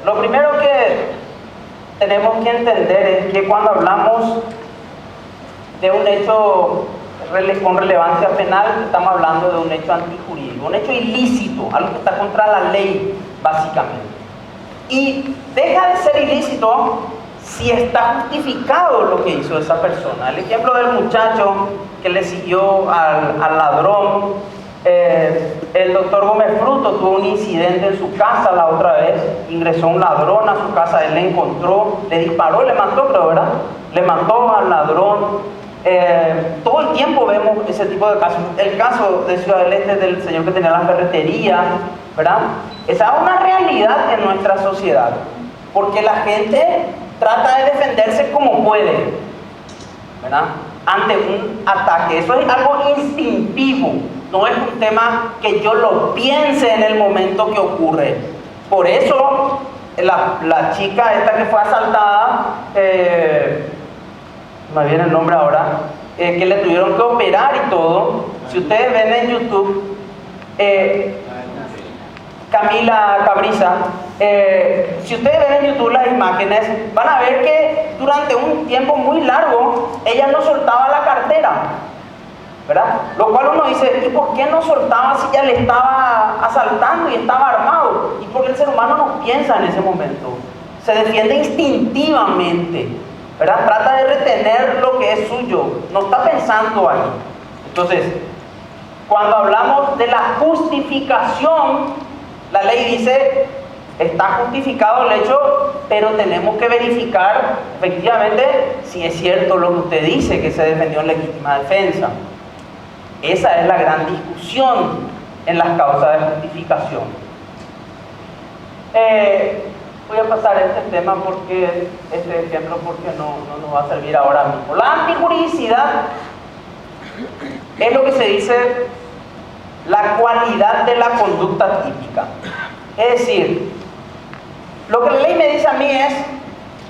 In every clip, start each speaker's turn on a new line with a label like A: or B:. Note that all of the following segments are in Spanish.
A: Lo primero que tenemos que entender es que cuando hablamos de un hecho con relevancia penal, estamos hablando de un hecho antijurídico, un hecho ilícito, algo que está contra la ley, básicamente. Y deja de ser ilícito si está justificado lo que hizo esa persona. El ejemplo del muchacho que le siguió al ladrón, el doctor Gómez Fruto tuvo un incidente en su casa la otra vez, ingresó un ladrón a su casa, él le encontró, le disparó, le mató, creo, ¿verdad? Le mató al ladrón. Todo el tiempo vemos ese tipo de casos. El caso de Ciudad del Este del señor que tenía la ferretería, ¿verdad? Esa es una realidad en nuestra sociedad, porque la gente trata de defenderse como puede, ¿verdad? Ante un ataque. Eso es algo instintivo, no es un tema que yo lo piense en el momento que ocurre. Por eso la chica esta que fue asaltada, me viene el nombre ahora, que le tuvieron que operar y todo. Si ustedes ven en YouTube, Camila Cabriza, si ustedes ven en YouTube las imágenes, van a ver que durante un tiempo muy largo ella no soltaba la cartera, ¿verdad? Lo cual uno dice, ¿y por qué no soltaba si ya le estaba asaltando y estaba armado? Y porque el ser humano no piensa en ese momento, se defiende instintivamente, ¿verdad? Trata de retener lo que es suyo, no está pensando ahí. Entonces, cuando hablamos de la justificación, la ley dice, está justificado el hecho, pero tenemos que verificar efectivamente si es cierto lo que usted dice, que se defendió en legítima defensa. Esa es la gran discusión en las causas de justificación. Voy a pasar este tema porque este ejemplo porque no nos va a servir ahora mismo. La antijuridicidad es lo que se dice la cualidad de la conducta típica. Es decir, lo que la ley me dice a mí es,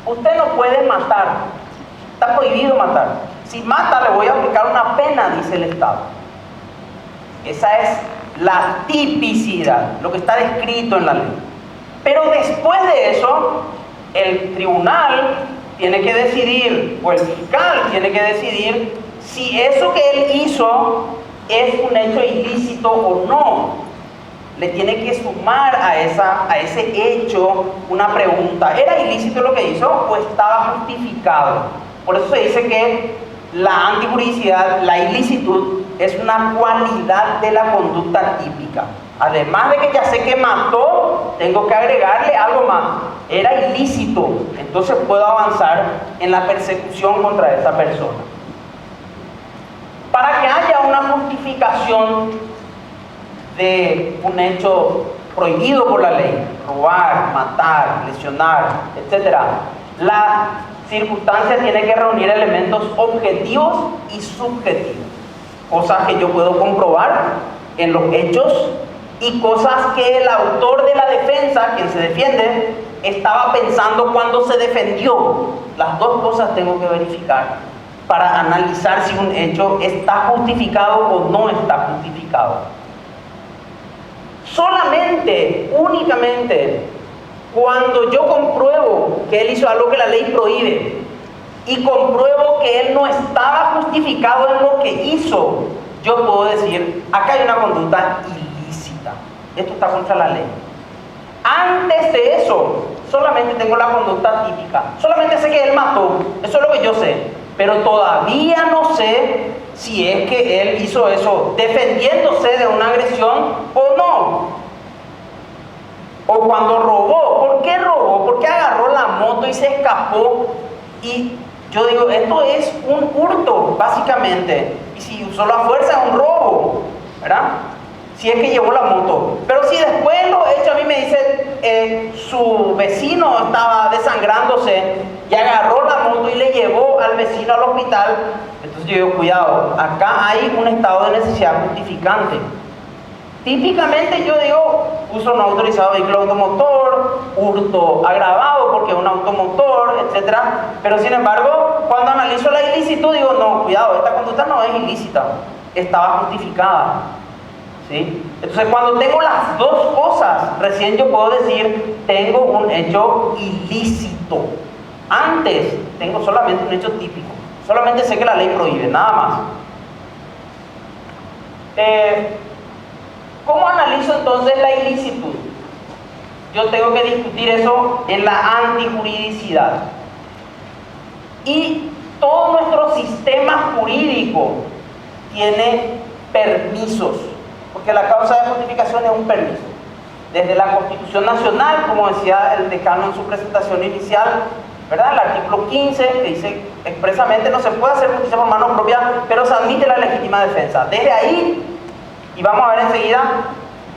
A: usted no puede matar, está prohibido matar. Si mata le voy a aplicar una pena, dice el Estado. Esa es la tipicidad, lo que está descrito en la ley. Pero después de eso, el tribunal tiene que decidir, o el fiscal tiene que decidir, si eso que él hizo es un hecho ilícito o no. Le tiene que sumar a ese hecho una pregunta. ¿Era ilícito lo que hizo o estaba justificado? Por eso se dice que la antijuridicidad, la ilicitud, es una cualidad de la conducta típica. Además de que ya sé que mató, tengo que agregarle algo más. Era ilícito, entonces puedo avanzar en la persecución contra esa persona. Para que haya una justificación de un hecho prohibido por la ley, robar, matar, lesionar, etc., la circunstancia tiene que reunir elementos objetivos y subjetivos, cosas que yo puedo comprobar en los hechos y cosas que el autor de la defensa, quien se defiende, estaba pensando cuando se defendió. Las dos cosas tengo que verificar para analizar si un hecho está justificado o no está justificado. Solamente, únicamente, cuando yo compruebo que él hizo algo que la ley prohíbe y compruebo que él no estaba justificado en lo que hizo, yo puedo decir, acá hay una conducta ilícita, esto está contra la ley. Antes de eso, solamente tengo la conducta típica, solamente sé que él mató, eso es lo que yo sé, pero todavía no sé si es que él hizo eso defendiéndose de una agresión o no. O cuando robó, ¿por qué robó? ¿Por qué agarró la moto y se escapó? Y yo digo, esto es un hurto, básicamente. Y si usó la fuerza, es un robo, ¿verdad? Si es que llevó la moto. Pero si después lo hecho, a mí me dice, su vecino estaba desangrándose y agarró la moto y le llevó al vecino al hospital, entonces yo digo, cuidado, acá hay un estado de necesidad justificante. Típicamente yo digo, uso no autorizado de vehículo automotor, hurto agravado porque es un automotor, etc. Pero sin embargo, cuando analizo la ilicitud digo, no, cuidado, esta conducta no es ilícita, estaba justificada. ¿sí? Entonces, cuando tengo las dos cosas, recién yo puedo decir, tengo un hecho ilícito. Antes, tengo solamente un hecho típico. Solamente sé que la ley prohíbe, nada más. ¿Cómo analizo entonces la ilicitud? Yo tengo que discutir eso en la antijuridicidad. Y todo nuestro sistema jurídico tiene permisos, porque la causa de justificación es un permiso. Desde la Constitución Nacional, como decía el decano en su presentación inicial, ¿verdad? El artículo 15, que dice expresamente no se puede hacer justicia por mano propia, pero se admite la legítima defensa. Desde ahí, y vamos a ver enseguida,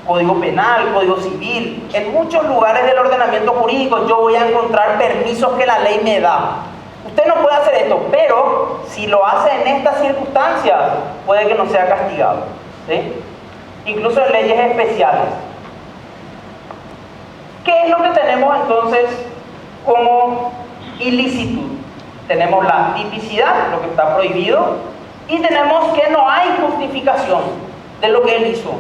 A: Código Penal, Código Civil, en muchos lugares del ordenamiento jurídico yo voy a encontrar permisos que la ley me da. Usted no puede hacer esto, pero si lo hace en estas circunstancias, puede que no sea castigado, ¿sí? Incluso en leyes especiales. ¿Qué es lo que tenemos entonces como ilicitud? Tenemos la tipicidad, lo que está prohibido, y tenemos que no hay justificación de lo que él hizo.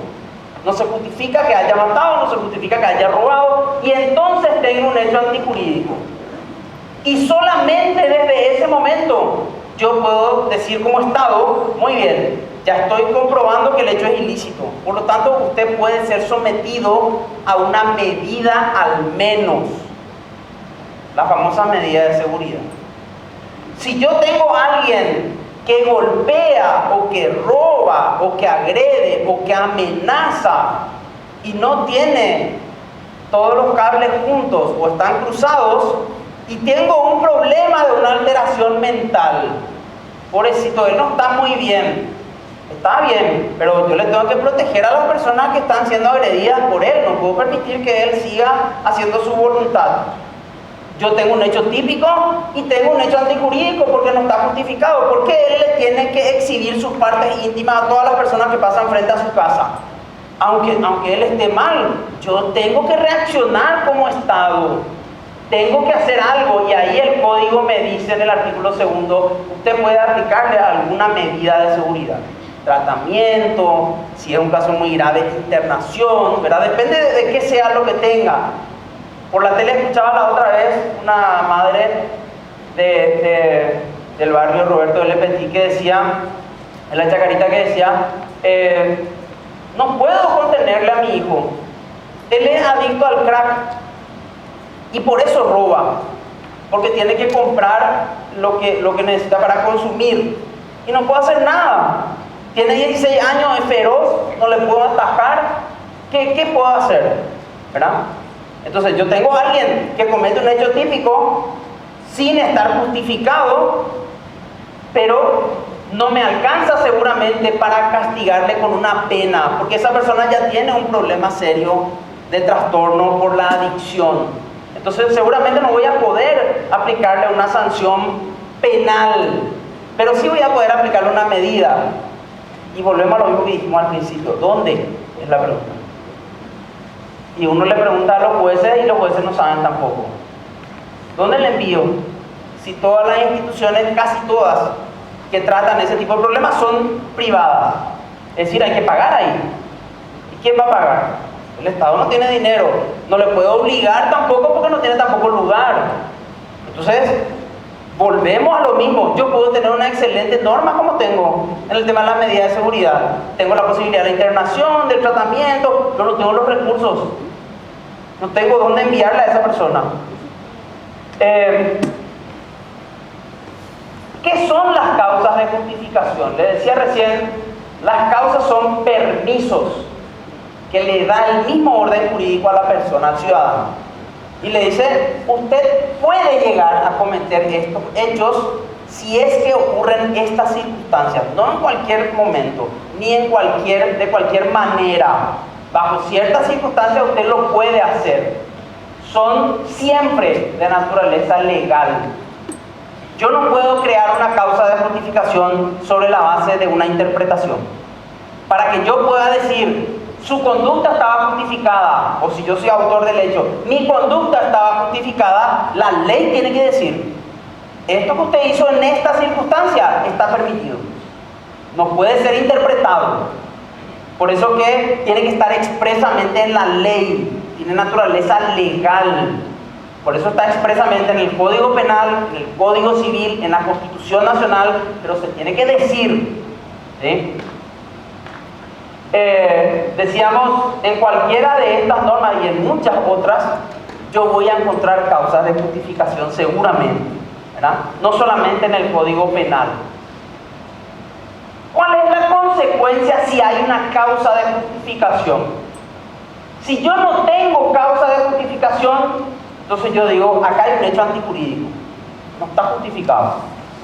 A: No se justifica que haya matado, no se justifica que haya robado, y entonces tengo un hecho antijurídico. Y solamente desde ese momento yo puedo decir como Estado, muy bien, ya estoy comprobando que el hecho es ilícito. Por lo tanto, usted puede ser sometido a una medida al menos, la famosa medida de seguridad. Si yo tengo a alguien que golpea o que roba o que agrede o que amenaza y no tiene todos los cables juntos o están cruzados y tengo un problema de una alteración mental, pobrecito, él no está muy bien, está bien, pero yo le tengo que proteger a las personas que están siendo agredidas por él, no puedo permitir que él siga haciendo su voluntad. Yo tengo un hecho típico y tengo un hecho antijurídico porque no está justificado, porque él le tiene que exhibir sus partes íntimas a todas las personas que pasan frente a su casa. Aunque él esté mal, yo tengo que reaccionar como Estado, tengo que hacer algo, y ahí el código me dice en el artículo 2, usted puede aplicarle alguna medida de seguridad. Tratamiento, si es un caso muy grave, internación, ¿verdad? Depende de qué sea lo que tenga. Por la tele escuchaba la otra vez una madre del barrio Roberto L. Petit que decía, en la Chacarita, que decía, no puedo contenerle a mi hijo, él es adicto al crack y por eso roba, porque tiene que comprar lo que necesita para consumir y no puedo hacer nada, tiene 16 años, es feroz, no le puedo atajar, ¿qué puedo hacer? ¿Verdad? Entonces yo tengo a alguien que comete un hecho típico sin estar justificado, pero no me alcanza seguramente para castigarle con una pena, porque esa persona ya tiene un problema serio de trastorno por la adicción. Entonces seguramente no voy a poder aplicarle una sanción penal, pero sí voy a poder aplicarle una medida. Y volvemos a lo mismo que dijimos al principio, ¿dónde? Es la pregunta. Y uno le pregunta a los jueces y los jueces no saben tampoco. ¿Dónde le envío? Si todas las instituciones, casi todas, que tratan ese tipo de problemas son privadas. Es decir, hay que pagar ahí. ¿Y quién va a pagar? El Estado no tiene dinero. No le puede obligar tampoco porque no tiene tampoco lugar. Entonces, volvemos a lo mismo. Yo puedo tener una excelente norma como tengo en el tema de la medida de seguridad. Tengo la posibilidad de la internación, del tratamiento, pero no tengo los recursos. No tengo dónde enviarle a esa persona. ¿Qué son las causas de justificación? Le decía recién, las causas son permisos que le da el mismo orden jurídico a la persona, al ciudadano. Y le dice, usted puede llegar a cometer estos hechos si es que ocurren estas circunstancias, no en cualquier momento, ni de cualquier manera. Bajo ciertas circunstancias usted lo puede hacer. Son siempre de naturaleza legal. Yo no puedo crear una causa de justificación sobre la base de una interpretación. Para que yo pueda decir, su conducta estaba justificada, o si yo soy autor del hecho, mi conducta estaba justificada, la ley tiene que decir, esto que usted hizo en esta circunstancia está permitido. No puede ser interpretado. Por eso que tiene que estar expresamente en la ley, tiene naturaleza legal. Por eso está expresamente en el Código Penal, en el Código Civil, en la Constitución Nacional, pero se tiene que decir, ¿sí? Decíamos, en cualquiera de estas normas y en muchas otras, yo voy a encontrar causas de justificación seguramente, ¿verdad? No solamente en el Código Penal. ¿Cuál es la consecuencia si hay una causa de justificación? Si yo no tengo causa de justificación, entonces yo digo, acá hay un hecho antijurídico, no está justificado.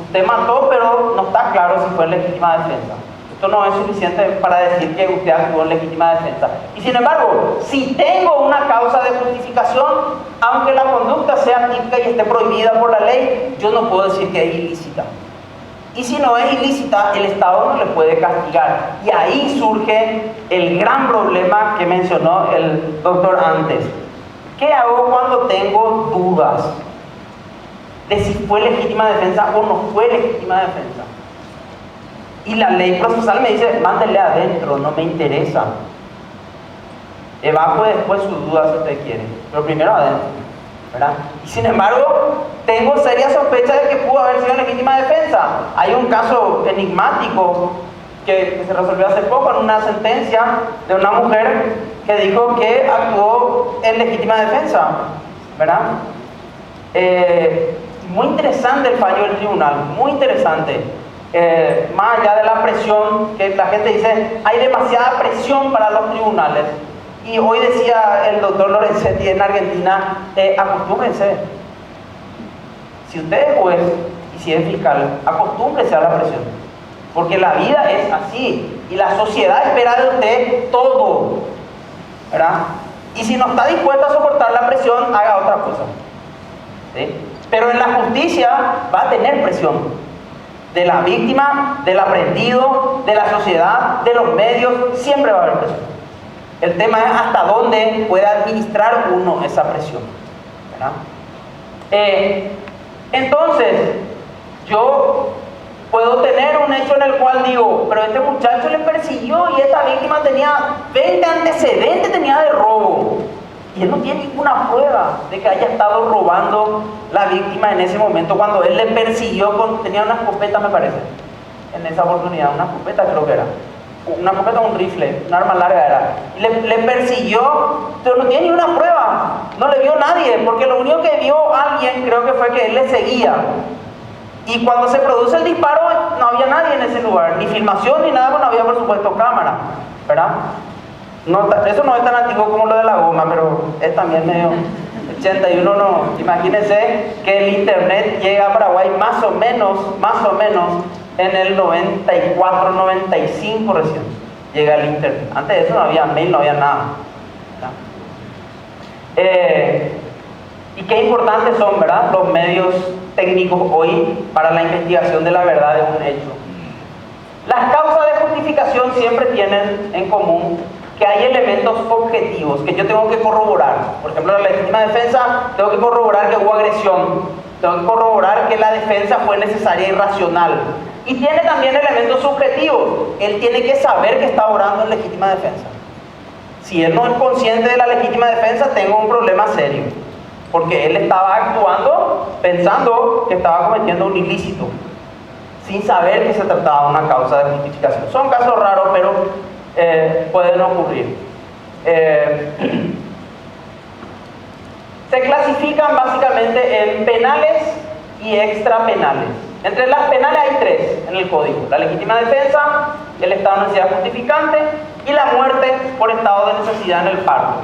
A: Usted mató, pero no está claro si fue en legítima defensa. Esto no es suficiente para decir que usted actuó en legítima defensa. Y sin embargo, si tengo una causa de justificación, aunque la conducta sea típica y esté prohibida por la ley, yo no puedo decir que es ilícita. Y si no es ilícita, el Estado no le puede castigar. Y ahí surge el gran problema que mencionó el doctor antes. ¿Qué hago cuando tengo dudas de si fue legítima defensa o no fue legítima defensa? Y la ley procesal me dice, mándele adentro, no me interesa. Evacue después su duda si usted quiere, pero primero adentro, ¿verdad? Y sin embargo, tengo seria sospecha de que pudo haber sido legítima defensa. Hay un caso enigmático que se resolvió hace poco en una sentencia de una mujer que dijo que actuó en legítima defensa, ¿verdad? Muy interesante el fallo del tribunal, muy interesante. Más allá de la presión, que la gente dice, hay demasiada presión para los tribunales. Y hoy decía el doctor Lorenzetti en Argentina, acostúmbrense. Si usted es juez y si es fiscal, acostúmbrese a la presión. Porque la vida es así. Y la sociedad espera de usted todo, ¿verdad? Y si no está dispuesto a soportar la presión, haga otra cosa, ¿sí? Pero en la justicia va a tener presión. De la víctima, del aprendido, de la sociedad, de los medios, siempre va a haber presión. El tema es hasta dónde puede administrar uno esa presión, ¿verdad? Entonces, yo puedo tener un hecho en el cual digo, pero este muchacho le persiguió y esta víctima tenía 20 antecedentes, tenía de robo. Y él no tiene ninguna prueba de que haya estado robando la víctima en ese momento, cuando él le persiguió, tenía una escopeta, me parece, en esa oportunidad, una escopeta creo que era. Una escopeta o un rifle, un arma larga era. Y le persiguió, pero no tiene ni una prueba. No le vio nadie, porque lo único que vio alguien, creo que fue que él le seguía. Y cuando se produce el disparo, no había nadie en ese lugar, ni filmación ni nada, porque no había por supuesto cámara, ¿verdad? No, eso no es tan antiguo como lo de la goma, pero es también medio 81, no. Imagínense que el internet llega a Paraguay más o menos, en el 94, 95 recién llega el internet. Antes de eso no había mail, no había nada, ¿verdad? Y qué importantes son, ¿verdad?, los medios técnicos hoy para la investigación de la verdad de un hecho. Las causas de justificación siempre tienen en común que hay elementos objetivos que yo tengo que corroborar. Por ejemplo, en la legítima defensa tengo que corroborar que hubo agresión, tengo que corroborar que la defensa fue necesaria y racional. Y tiene también elementos subjetivos. Él tiene que saber que está obrando en legítima defensa. Si él no es consciente de la legítima defensa, tengo un problema serio, porque él estaba actuando pensando que estaba cometiendo un ilícito, sin saber que se trataba de una causa de justificación. Son casos raros, pero pueden ocurrir. Se clasifican básicamente en penales y extrapenales. Entre las penales hay tres en el código: la legítima defensa, el estado de necesidad justificante y la muerte por estado de necesidad en el parto.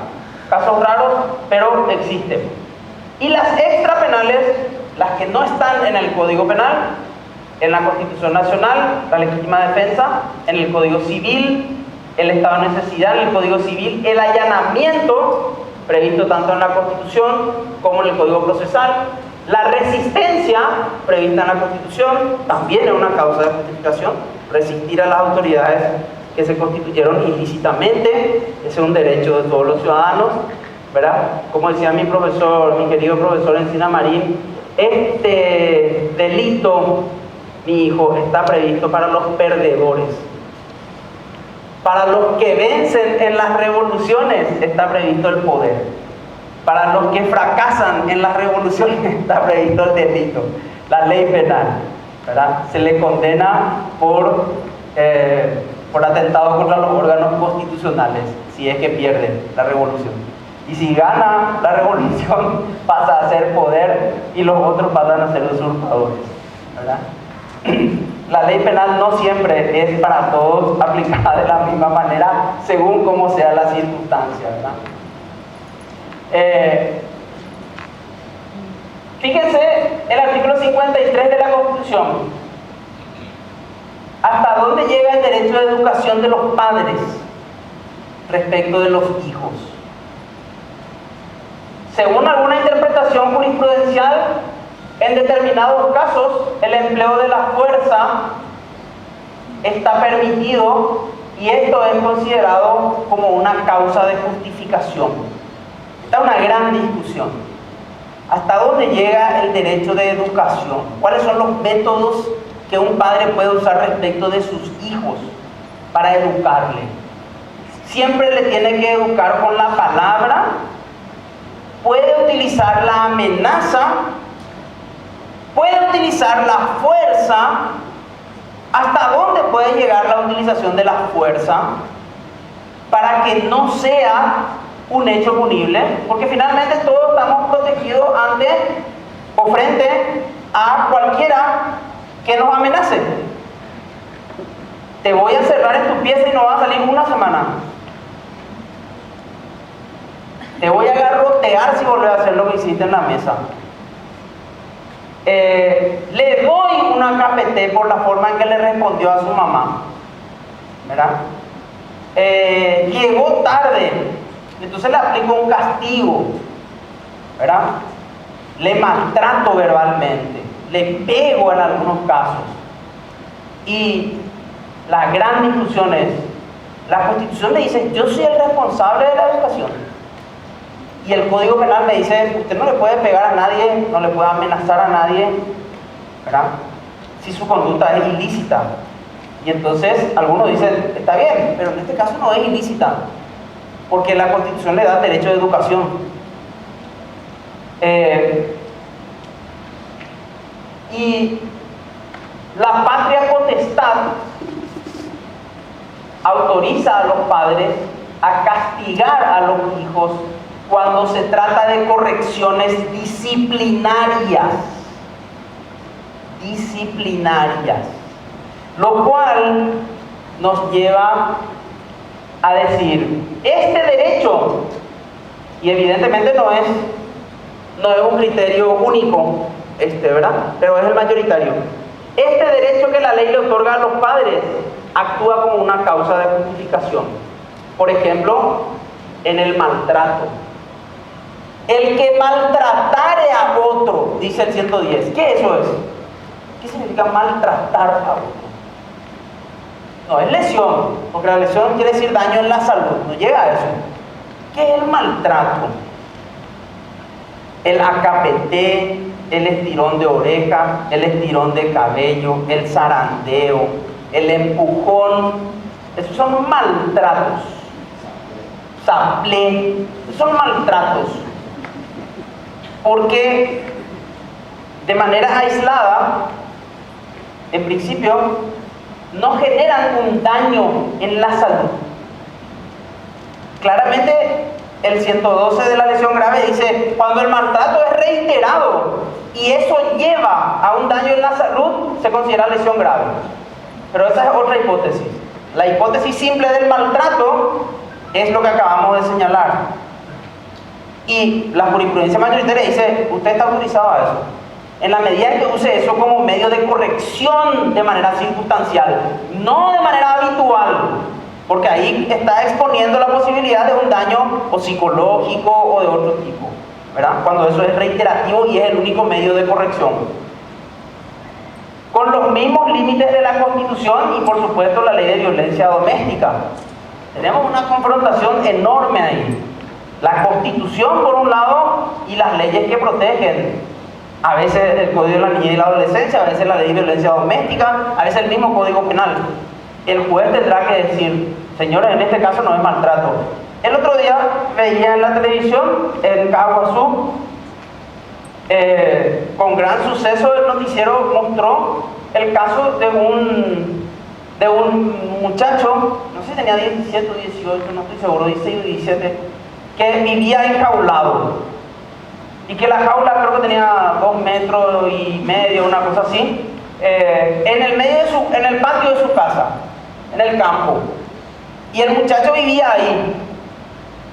A: Casos raros, pero existen. Y las extrapenales, las que no están en el Código Penal, en la Constitución Nacional, la legítima defensa, en el Código Civil, el estado de necesidad en el Código Civil, el allanamiento, previsto tanto en la Constitución como en el Código Procesal, la resistencia, prevista en la Constitución, también es una causa de justificación, resistir a las autoridades que se constituyeron ilícitamente, ese es un derecho de todos los ciudadanos, ¿verdad? Como decía mi profesor, mi querido profesor Encina Marín, este delito, mi hijo, está previsto para los perdedores, Para los que vencen en las revoluciones está previsto el poder. Para los que fracasan en las revoluciones está previsto el delito, la ley penal, ¿verdad? Se le condena por atentado contra los órganos constitucionales, si es que pierden la revolución. Y si gana la revolución, pasa a ser poder y los otros pasan a ser usurpadores, ¿verdad? La ley penal no siempre es para todos aplicada de la misma manera, según como sea la circunstancia, ¿verdad? Fíjense el artículo 53 de la Constitución. ¿Hasta dónde llega el derecho de educación de los padres respecto de los hijos? Según alguna interpretación jurisprudencial, en determinados casos el empleo de la fuerza está permitido y esto es considerado como una causa de justificación. Esta es una gran discusión. ¿Hasta dónde llega el derecho de educación? ¿Cuáles son los métodos que un padre puede usar respecto de sus hijos para educarle? Siempre le tiene que educar con la palabra, puede utilizar la amenaza, puede utilizar la fuerza. ¿Hasta dónde puede llegar la utilización de la fuerza para que no sea un hecho punible? Porque finalmente todos estamos protegidos ante o frente a cualquiera que nos amenace. Te voy a cerrar en tu pieza y no vas a salir una semana. Te voy a garrotear si volvés a hacer lo que hiciste en la mesa. Le doy una KPT por la forma en que le respondió a su mamá, ¿verdad? Llegó tarde, entonces le aplico un castigo, ¿verdad? Le maltrato verbalmente, le pego en algunos casos. Y la gran discusión es, la Constitución me dice, yo soy el responsable de la educación. Y el Código Penal me dice, usted no le puede pegar a nadie, no le puede amenazar a nadie, ¿verdad? Si su conducta es ilícita. Y entonces algunos dicen, está bien, pero en este caso no es ilícita, porque la Constitución le da derecho de educación. Y la patria potestad autoriza a los padres a castigar a los hijos cuando se trata de correcciones disciplinarias, lo cual nos lleva a decir, este derecho, y evidentemente no es un criterio único, ¿verdad? Pero es el mayoritario. Este derecho que la ley le otorga a los padres actúa como una causa de justificación. Por ejemplo, en el maltrato. El que maltratare a otro, dice el 110. ¿Qué eso es? ¿Qué significa maltratar a otro? No es lesión, porque la lesión quiere decir daño en la salud, no llega a eso. ¿Qué es el maltrato? El acapete, el estirón de oreja, el estirón de cabello, el zarandeo, el empujón, esos son maltratos. Saplé, esos son maltratos. Porque de manera aislada, en principio, no generan un daño en la salud. Claramente, el 112 de la lesión grave dice, cuando el maltrato es reiterado y eso lleva a un daño en la salud, se considera lesión grave. Pero esa es otra hipótesis. La hipótesis simple del maltrato es lo que acabamos de señalar. Y la jurisprudencia mayoritaria dice, usted está autorizado a eso. En la medida en que use eso como medio de corrección de manera circunstancial, no de manera habitual, porque ahí está exponiendo la posibilidad de un daño o psicológico o de otro tipo, ¿verdad? Cuando eso es reiterativo y es el único medio de corrección. Con los mismos límites de la Constitución y por supuesto la ley de violencia doméstica. Tenemos una confrontación enorme ahí. La Constitución por un lado y las leyes que protegen. A veces el Código de la Niñez y la Adolescencia, a veces la ley de violencia doméstica, a veces el mismo Código Penal. El juez tendrá que decir Señores, en este caso no es maltrato. El otro día veía en la televisión, en Caguazú, con gran suceso el noticiero mostró el caso de un muchacho, no sé si tenía 17 o 18, no estoy seguro, 16 o 17, que vivía enjaulado. Y que la jaula creo que tenía 2,5 metros, una cosa así, en el patio de su casa, en el campo. Y el muchacho vivía ahí.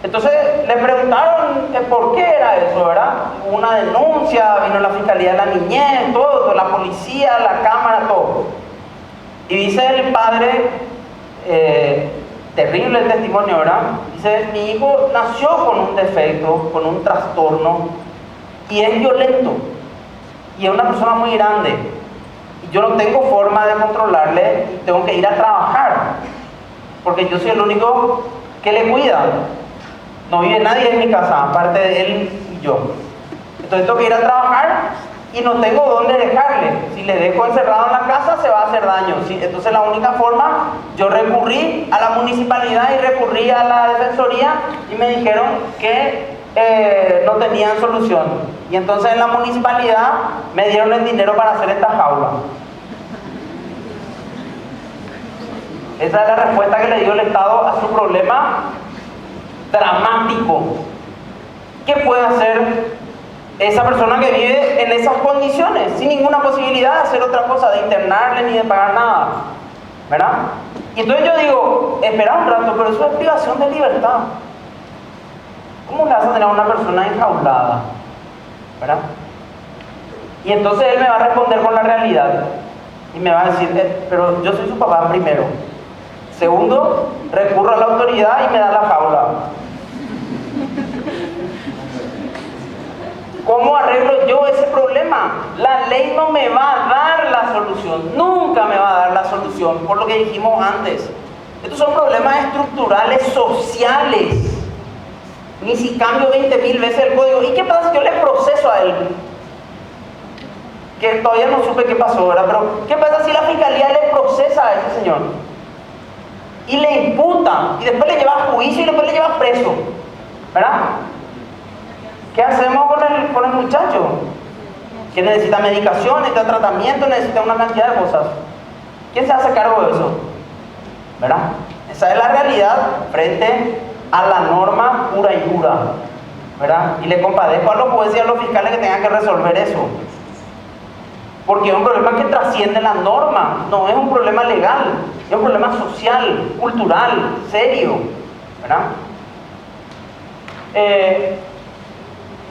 A: Entonces le preguntaron por qué era eso, ¿verdad? Hubo una denuncia, vino la Fiscalía de la Niñez, todo, la policía, la cámara, todo. Y dice el padre, terrible el testimonio, ¿verdad? Dice, mi hijo nació con un defecto, con un trastorno, y es violento, y es una persona muy grande, y yo no tengo forma de controlarle, y tengo que ir a trabajar, porque yo soy el único que le cuida. No vive nadie en mi casa, aparte de él y yo. Entonces tengo que ir a trabajar y no tengo dónde dejarle. Si le dejo encerrado en la casa, se va a hacer daño. ¿Sí? Entonces la única forma, yo recurrí a la municipalidad y recurrí a la defensoría y me dijeron que no tenían solución. Y entonces en la municipalidad me dieron el dinero para hacer esta jaula. Esa es la respuesta que le dio el Estado a su problema dramático. ¿Qué puede hacer esa persona que vive en esas condiciones, sin ninguna posibilidad de hacer otra cosa, de internarle ni de pagar nada? ¿Verdad? Y entonces yo digo, espera un rato, pero eso es privación de libertad. ¿Cómo le vas a tener a una persona enjaulada? ¿Verdad? Y entonces él me va a responder con la realidad y me va a decir, pero yo soy su papá primero. Segundo, recurro a la autoridad y me da la jaula. ¿Cómo arreglo yo ese problema? La ley no me va a dar la solución, nunca me va a dar la solución, por lo que dijimos antes. Estos son problemas estructurales, sociales. Ni si cambio 20,000 veces el código. ¿Y qué pasa si yo le proceso a él? Que todavía no supe qué pasó, ¿verdad? Pero ¿qué pasa si la fiscalía le procesa a ese señor? Y le imputa, y después le lleva a juicio y después le lleva preso, ¿verdad? ¿Qué hacemos con el muchacho? Que necesita medicación, necesita tratamiento, necesita una cantidad de cosas. ¿Quién se hace cargo de eso? ¿Verdad? Esa es la realidad frente a la norma pura y dura, ¿verdad? Y le compadezco a los jueces y a los fiscales que tengan que resolver eso. Porque es un problema que trasciende la norma, no es un problema legal, es un problema social, cultural, serio, ¿verdad?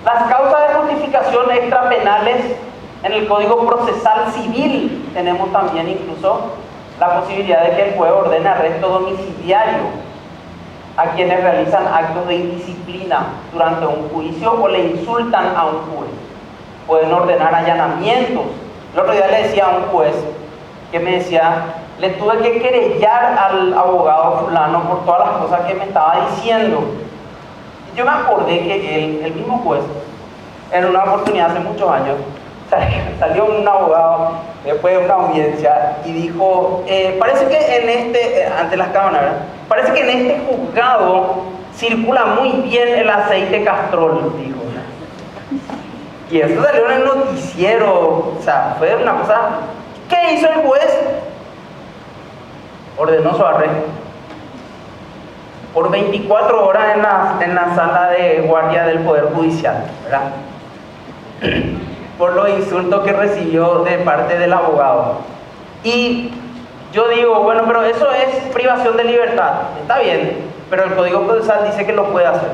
A: Las causas de justificación extrapenales en el Código Procesal Civil tenemos también incluso la posibilidad de que el juez ordene arresto domiciliario a quienes realizan actos de indisciplina durante un juicio o le insultan a un juez. Pueden ordenar allanamientos. El otro día le decía a un juez que me decía, le tuve que querellar al abogado fulano por todas las cosas que me estaba diciendo. Y yo me acordé que el mismo juez, en una oportunidad hace muchos años, salió un abogado después de una audiencia y dijo, parece que ante las cámaras, ¿verdad? Parece que en este juzgado circula muy bien el aceite Castrol, dijo. Y eso salió en el noticiero, o sea, fue una cosa. ¿Qué hizo el juez? Ordenó su arresto por 24 horas en la sala de guardia del Poder Judicial, ¿verdad? Por los insultos que recibió de parte del abogado. Y yo digo, bueno, pero eso es privación de libertad, está bien, pero el Código Procesal dice que lo puede hacer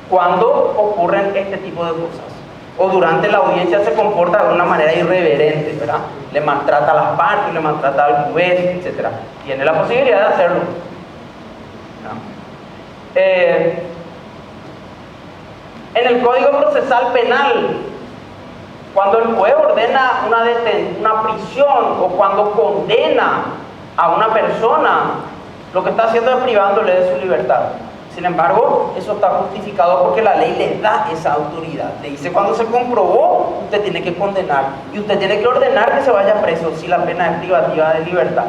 A: cuando ocurren este tipo de cosas. O durante la audiencia se comporta de una manera irreverente, ¿verdad? Le maltrata a las partes, le maltrata al juez, etc. Tiene la posibilidad de hacerlo, ¿no? En el Código Procesal Penal, cuando el juez ordena una prisión o cuando condena a una persona, lo que está haciendo es privándole de su libertad. Sin embargo, eso está justificado porque la ley le da esa autoridad. Le dice, cuando se comprobó, usted tiene que condenar y usted tiene que ordenar que se vaya preso si la pena es privativa de libertad.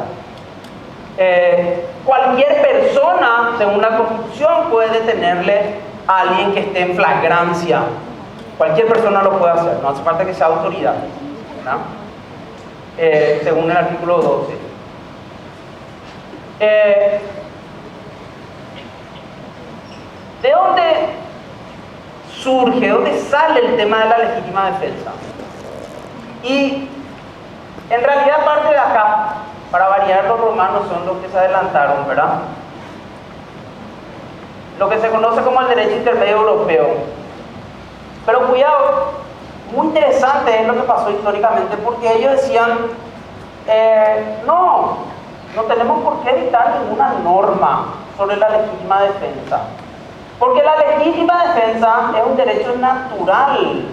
A: Cualquier persona, según la Constitución, puede detenerle a alguien que esté en flagrancia. Cualquier persona lo puede hacer, no hace falta que sea autoridad, ¿no? Según el artículo 12. ¿De dónde surge, de dónde sale el tema de la legítima defensa? Y en realidad parte de acá, para variar, los romanos son los que se adelantaron, ¿verdad? Lo que se conoce como el derecho intermedio europeo. Pero cuidado, muy interesante es lo que pasó históricamente, porque ellos decían, no tenemos por qué dictar ninguna norma sobre la legítima defensa, porque la legítima defensa es un derecho natural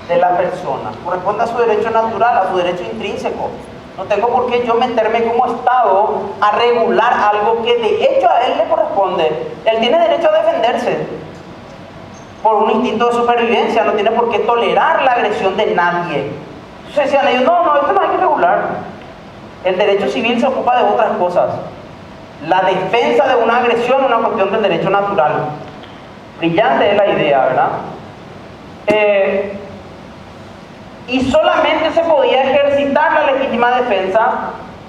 A: de la persona, corresponde a su derecho natural, a su derecho intrínseco. No tengo por qué yo meterme como Estado a regular algo que de hecho a él le corresponde. Él tiene derecho a defenderse por un instinto de supervivencia, no tiene por qué tolerar la agresión de nadie. Entonces decían ellos, no, esto no hay que regular. El derecho civil se ocupa de otras cosas. La defensa de una agresión es una cuestión del derecho natural. Brillante es la idea, ¿verdad? Y solamente se podía ejercitar la legítima defensa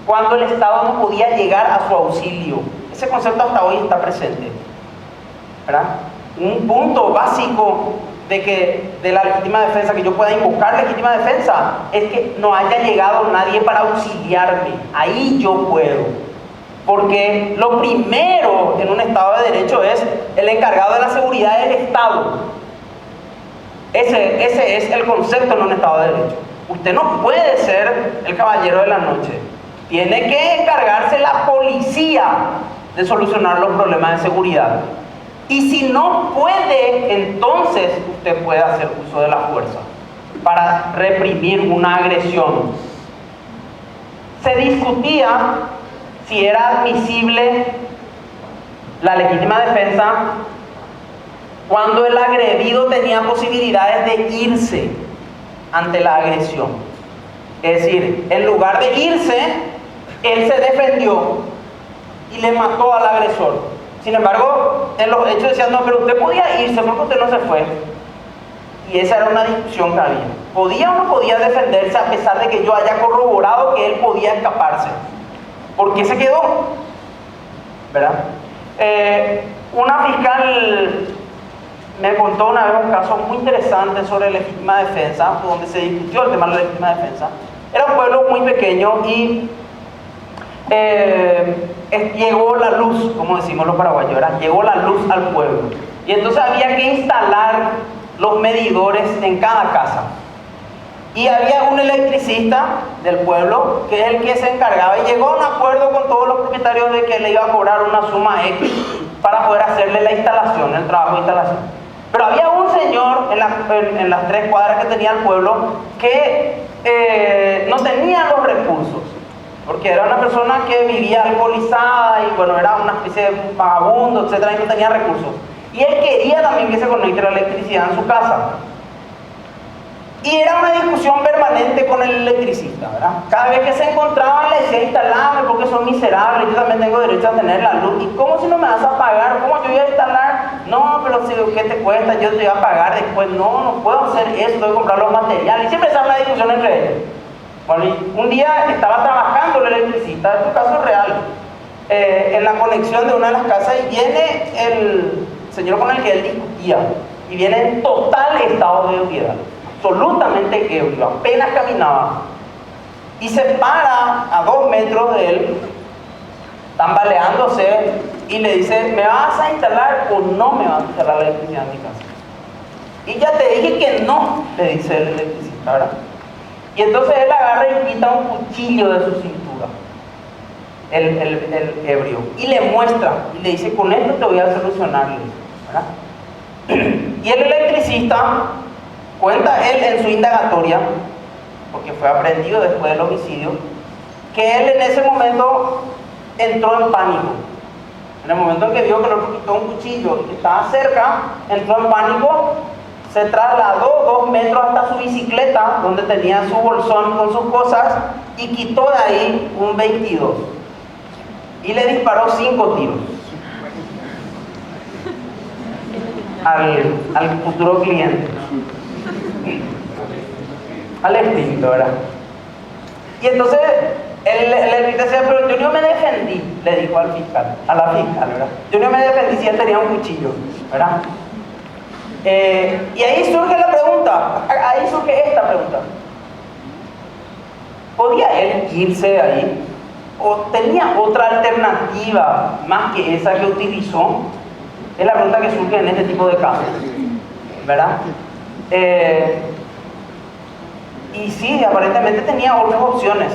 A: cuando el Estado no podía llegar a su auxilio. Ese concepto hasta hoy está presente, ¿verdad? Un punto básico de la legítima defensa, que yo pueda invocar legítima defensa, es que no haya llegado nadie para auxiliarme. Ahí yo puedo. Porque lo primero en un Estado de Derecho es el encargado de la seguridad del Estado. Ese es el concepto en un Estado de Derecho. Usted no puede ser el caballero de la noche. Tiene que encargarse la policía de solucionar los problemas de seguridad. Y si no puede, entonces usted puede hacer uso de la fuerza para reprimir una agresión. Se discutía si era admisible la legítima defensa cuando el agredido tenía posibilidades de irse ante la agresión. Es decir, en lugar de irse, él se defendió y le mató al agresor. Sin embargo, en los hechos decían, no, pero usted podía irse porque usted no se fue. Y esa era una discusión que había. ¿Podía o no podía defenderse a pesar de que yo haya corroborado que él podía escaparse? ¿Por qué se quedó? ¿Verdad? Una fiscal me contó una vez un caso muy interesante sobre legítima defensa, donde se discutió el tema de la legítima defensa. Era un pueblo muy pequeño y llegó la luz, como decimos los paraguayos, ¿verdad? Llegó la luz al pueblo. Y entonces había que instalar los medidores en cada casa. Y había un electricista del pueblo que es el que se encargaba y llegó a un acuerdo con todos los propietarios de que le iba a cobrar una suma X para poder hacerle la instalación, el trabajo de instalación. Pero había un señor en las 3 cuadras que tenía el pueblo que no tenía los recursos, porque era una persona que vivía alcoholizada y bueno, era una especie de vagabundo, etcétera, y no tenía recursos. Y él quería también que se conecte la electricidad en su casa. Y era una discusión permanente con el electricista, ¿verdad? Cada vez que se encontraban le decía, instalame porque son miserables, yo también tengo derecho a tener la luz. ¿Y cómo si no me vas a pagar? ¿Cómo yo voy a instalar? No, pero si ¿qué te cuesta? Yo te voy a pagar después. No puedo hacer eso, tengo que comprar los materiales. Y siempre se habla de discusión entre ellos. Bueno, y un día estaba trabajando el electricista, es un caso real, en la conexión de una de las casas, y viene el señor con el que él discutía, y viene en total estado de ebriedad, absolutamente ebrio, apenas caminaba, y se para a 2 metros de él, tambaleándose, y le dice, ¿me vas a instalar o no me vas a instalar la electricidad en mi casa? Y ya te dije que no, le dice el electricista, ¿verdad? Y entonces él agarra y quita un cuchillo de su cintura, el ebrio, y le muestra, y le dice, con esto te voy a solucionar, ¿verdad? Y el electricista cuenta él en su indagatoria, porque fue aprendido después del homicidio, que él en ese momento entró en pánico. En el momento en que vio que el otro quitó un cuchillo y que estaba cerca, entró en pánico, se trasladó 2 metros hasta su bicicleta, donde tenía su bolsón con sus cosas, y quitó de ahí un 22. y le disparó 5 tiros al futuro cliente, al extinto, ¿verdad? Y entonces el decía, pero yo no me defendí, le dijo al fiscal, a la fiscal, ¿verdad? Yo no me defendí si él tenía un cuchillo, ¿verdad? Y ahí surge la pregunta, ahí surge esta pregunta. ¿Podía él irse de ahí? ¿O tenía otra alternativa más que esa que utilizó? Es la pregunta que surge en este tipo de casos, ¿verdad? Y sí, aparentemente tenía otras opciones.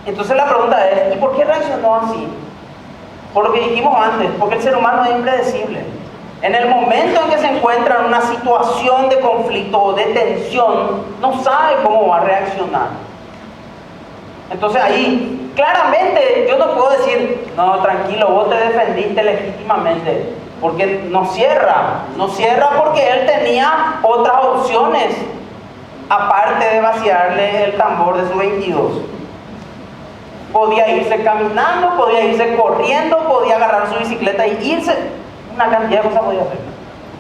A: Entonces la pregunta es, ¿y por qué reaccionó así? Por lo que dijimos antes, porque el ser humano es impredecible. En el momento en que se encuentra en una situación de conflicto o de tensión, no sabe cómo va a reaccionar. Entonces ahí, claramente, yo no puedo decir, no, tranquilo, vos te defendiste legítimamente, porque no cierra porque él tenía otras opciones, aparte de vaciarle el tambor de su 22. Podía irse caminando, podía irse corriendo, podía agarrar su bicicleta y irse, una cantidad de cosas podía hacer.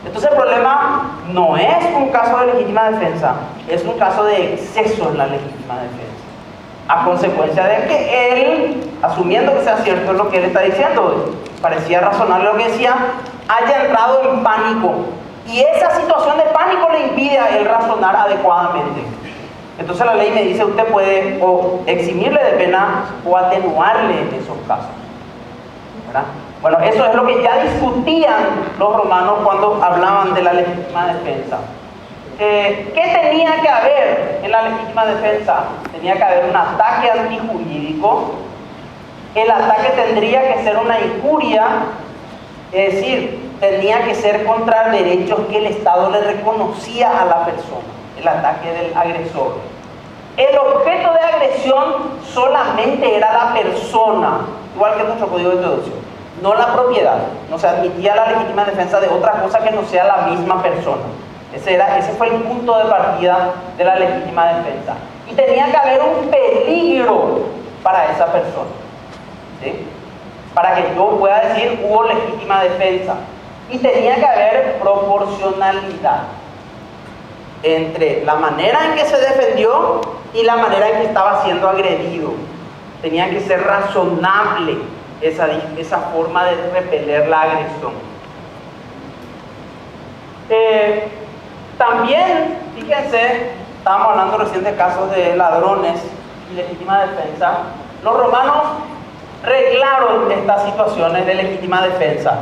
A: Entonces el problema no es un caso de legítima defensa, es un caso de exceso en la legítima defensa. A consecuencia de que él, asumiendo que sea cierto lo que él está diciendo, parecía razonable lo que decía, haya entrado en pánico. Y esa situación de pánico le impide a él razonar adecuadamente. Entonces la ley me dice, usted puede o eximirle de pena o atenuarle en esos casos, ¿verdad? Bueno, eso es lo que ya discutían los romanos cuando hablaban de la legítima defensa. ¿Qué tenía que haber en la legítima defensa? Tenía que haber un ataque antijurídico. El ataque tendría que ser una injuria, es decir, tenía que ser contra derechos que el Estado le reconocía a la persona, el ataque del agresor. El objeto de agresión solamente era la persona, igual que nuestro código de introducción, no la propiedad. No se admitía la legítima defensa de otra cosa que no sea la misma persona. Ese fue el punto de partida de la legítima defensa. Y tenía que haber un peligro para esa persona, ¿sí? Para que yo pueda decir hubo legítima defensa. Y tenía que haber proporcionalidad entre la manera en que se defendió y la manera en que estaba siendo agredido. Tenía que ser razonable esa forma de repeler la agresión. También, fíjense, estábamos hablando recién de casos de ladrones y legítima defensa. Los romanos reglaron estas situaciones de legítima defensa.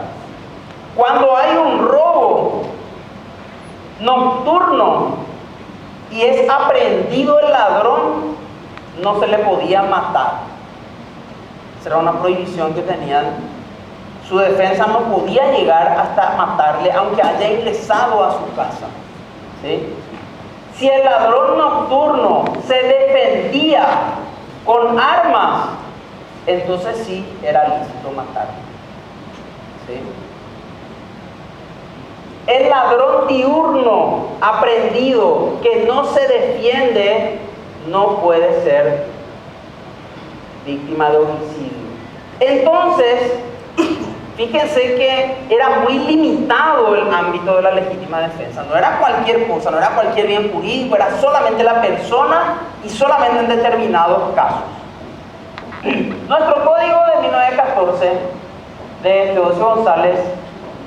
A: Cuando hay un robo nocturno y es aprehendido el ladrón, no se le podía matar. Esa era una prohibición que tenían. Su defensa no podía llegar hasta matarle, aunque haya ingresado a su casa, ¿sí? Si el ladrón nocturno se defendía con armas, entonces sí era lícito matarlo, ¿sí? El ladrón diurno aprehendido que no se defiende no puede ser víctima de homicidio. Entonces, fíjense que era muy limitado el ámbito de la legítima defensa. No era cualquier cosa, no era cualquier bien jurídico, era solamente la persona y solamente en determinados casos. Nuestro código de 1914 de Teodosio González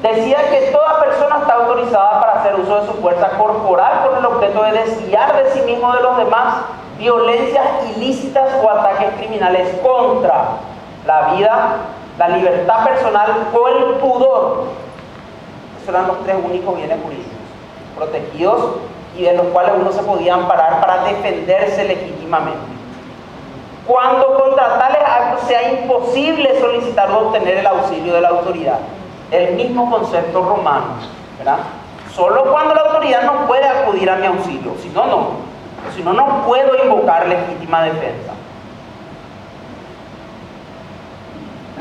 A: decía que toda persona está autorizada para hacer uso de su fuerza corporal con el objeto de desviar de sí mismo de los demás violencias ilícitas o ataques criminales contra la vida, la libertad personal o el pudor. Esos eran los tres únicos bienes jurídicos protegidos y de los cuales uno se podía amparar para defenderse legítimamente. Cuando contra tales actos sea imposible solicitar o obtener el auxilio de la autoridad. El mismo concepto romano, ¿verdad? Solo cuando la autoridad no puede acudir a mi auxilio, si no, no puedo invocar legítima defensa.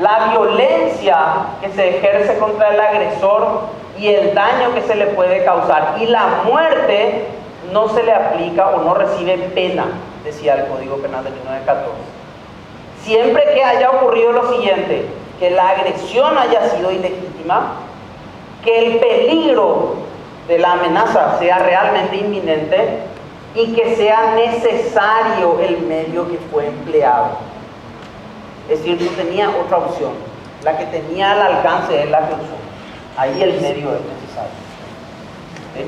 A: La violencia que se ejerce contra el agresor y el daño que se le puede causar y la muerte no se le aplica o no recibe pena, decía el Código Penal de 1914. siempre que haya ocurrido lo siguiente, que la agresión haya sido ilegítima, que el peligro de la amenaza sea realmente inminente y que sea necesario el medio que fue empleado. Es decir, no tenía otra opción. La que tenía al alcance es la que usó. Ahí el medio es necesario. ¿Sí?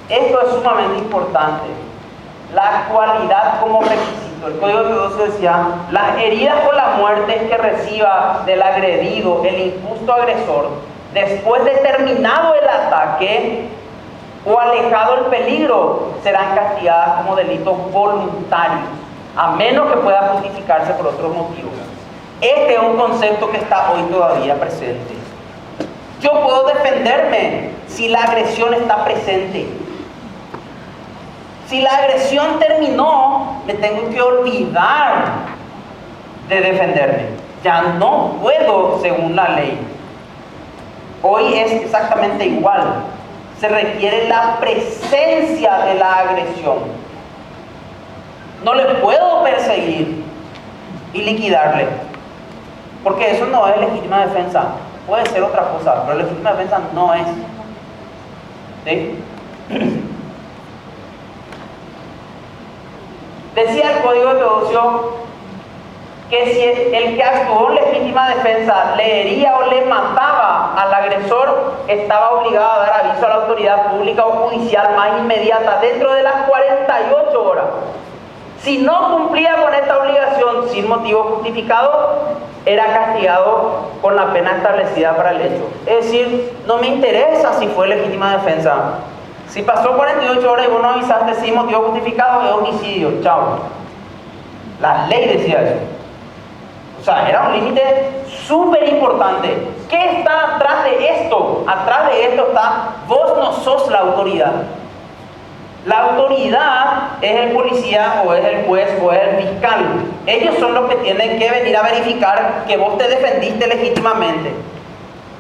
A: Esto es sumamente importante. La actualidad como requisito. El Código de Teodosio decía: las heridas o la muerte que reciba del agredido el injusto agresor, después de terminado el ataque o alejado el peligro, serán castigadas como delitos voluntarios, a menos que pueda justificarse por otros motivos. Este es un concepto que está hoy todavía presente. Yo puedo defenderme si la agresión está presente. Si la agresión terminó, me tengo que olvidar de defenderme. Ya no puedo según la ley. Hoy es exactamente igual. Se requiere la presencia de la agresión. No le puedo perseguir y liquidarle, porque eso no es legítima defensa. Puede ser otra cosa, pero legítima defensa no es. ¿Sí? Decía el Código de Teodosio que si el que actuó en legítima defensa le hería o le mataba al agresor, estaba obligado a dar aviso a la autoridad pública o judicial más inmediata dentro de las 48 horas. Si no cumplía con esta obligación sin motivo justificado, era castigado con la pena establecida para el hecho. Es decir, no me interesa si fue legítima defensa. Si pasó 48 horas y vos no avisaste sin motivo justificado, es homicidio. Chao. La ley decía eso. O sea, era un límite súper importante. ¿Qué está atrás de esto? Atrás de esto está: vos no sos la autoridad. La autoridad es el policía, o es el juez, o es el fiscal. Ellos son los que tienen que venir a verificar que vos te defendiste legítimamente.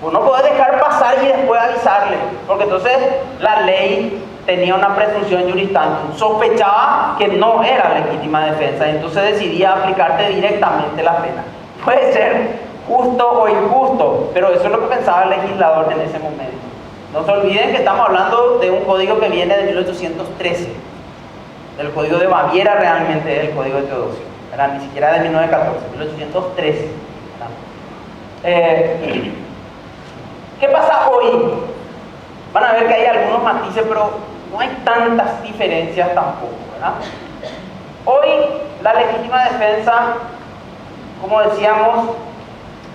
A: Vos no podés dejar pasar y después avisarle, porque entonces la ley tenía una presunción juris tantum. Sospechaba que no era legítima defensa, y entonces decidía aplicarte directamente la pena. Puede ser justo o injusto, pero eso es lo que pensaba el legislador en ese momento. No se olviden que estamos hablando de un código que viene de 1813, del Código de Baviera, realmente es el Código de Teodosio, ¿verdad? Ni siquiera de 1914, 1813. ¿Qué pasa hoy? Van a ver que hay algunos matices, pero no hay tantas diferencias tampoco, ¿verdad? Hoy la legítima defensa, como decíamos,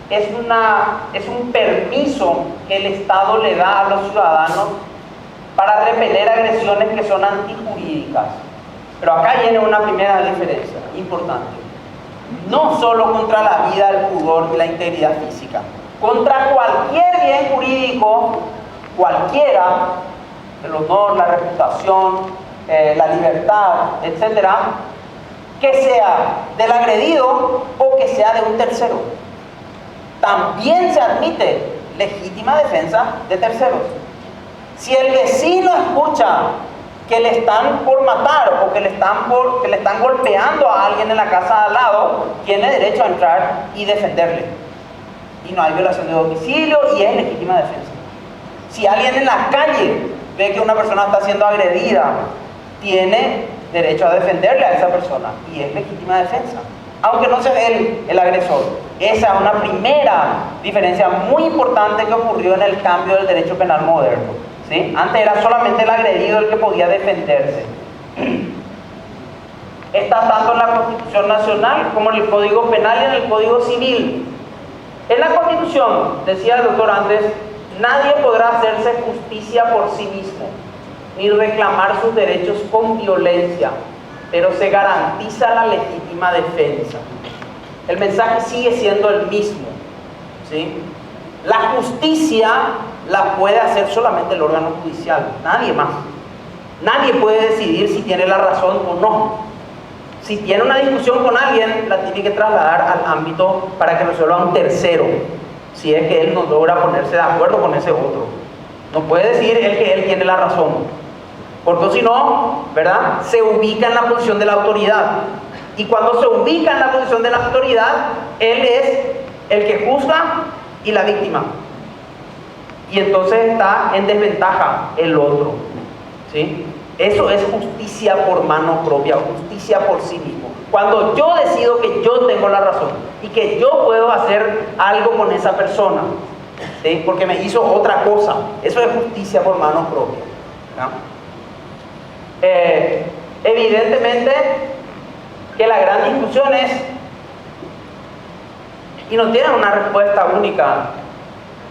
A: es un permiso que el Estado le da a los ciudadanos para repeler agresiones que son antijurídicas. Pero acá viene una primera diferencia importante. No solo contra la vida, el pudor y la integridad física. Contra cualquier bien jurídico, cualquiera, el honor, la reputación, la libertad, etc., que sea del agredido o que sea de un tercero. También se admite legítima defensa de terceros. Si el vecino escucha que le están por matar o que le están golpeando a alguien en la casa al lado, tiene derecho a entrar y defenderle. Y no hay violación de domicilio y es legítima defensa. Si alguien en la calle ve que una persona está siendo agredida, tiene derecho a defenderle a esa persona y es legítima defensa, aunque no sea él el agresor. Esa es una primera diferencia muy importante que ocurrió en el cambio del derecho penal moderno, ¿sí? Antes era solamente el agredido el que podía defenderse. Está tanto en la Constitución Nacional como en el Código Penal y en el Código Civil. En la Constitución, decía el doctor antes, nadie podrá hacerse justicia por sí mismo, ni reclamar sus derechos con violencia, pero se garantiza la legítima defensa. El mensaje sigue siendo el mismo, ¿sí? La justicia la puede hacer solamente el órgano judicial, nadie más. Nadie puede decidir si tiene la razón o no. Si tiene una discusión con alguien, la tiene que trasladar al ámbito para que resuelva un tercero, si es que él no logra ponerse de acuerdo con ese otro. No puede decir él que él tiene la razón. Porque si no, ¿verdad? Se ubica en la posición de la autoridad. Y cuando se ubica en la posición de la autoridad, él es el que juzga y la víctima. Y entonces está en desventaja el otro. ¿Sí? Eso es justicia por mano propia, justicia por sí mismo. Cuando yo decido que yo tengo la razón y que yo puedo hacer algo con esa persona, ¿sí? Porque me hizo otra cosa, eso es justicia por mano propia, ¿no? Evidentemente que la gran discusión es, y no tienen una respuesta única,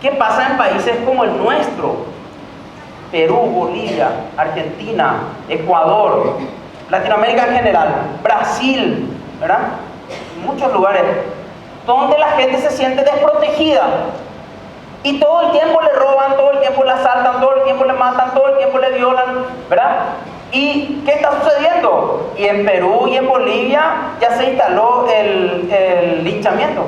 A: ¿qué pasa en países como el nuestro? Perú, Bolivia, Argentina, Ecuador, Latinoamérica en general, Brasil, ¿verdad? Muchos lugares donde la gente se siente desprotegida y todo el tiempo le roban, todo el tiempo le asaltan, todo el tiempo le matan, todo el tiempo le violan, ¿verdad? ¿Y qué está sucediendo? Y en Perú y en Bolivia ya se instaló el linchamiento,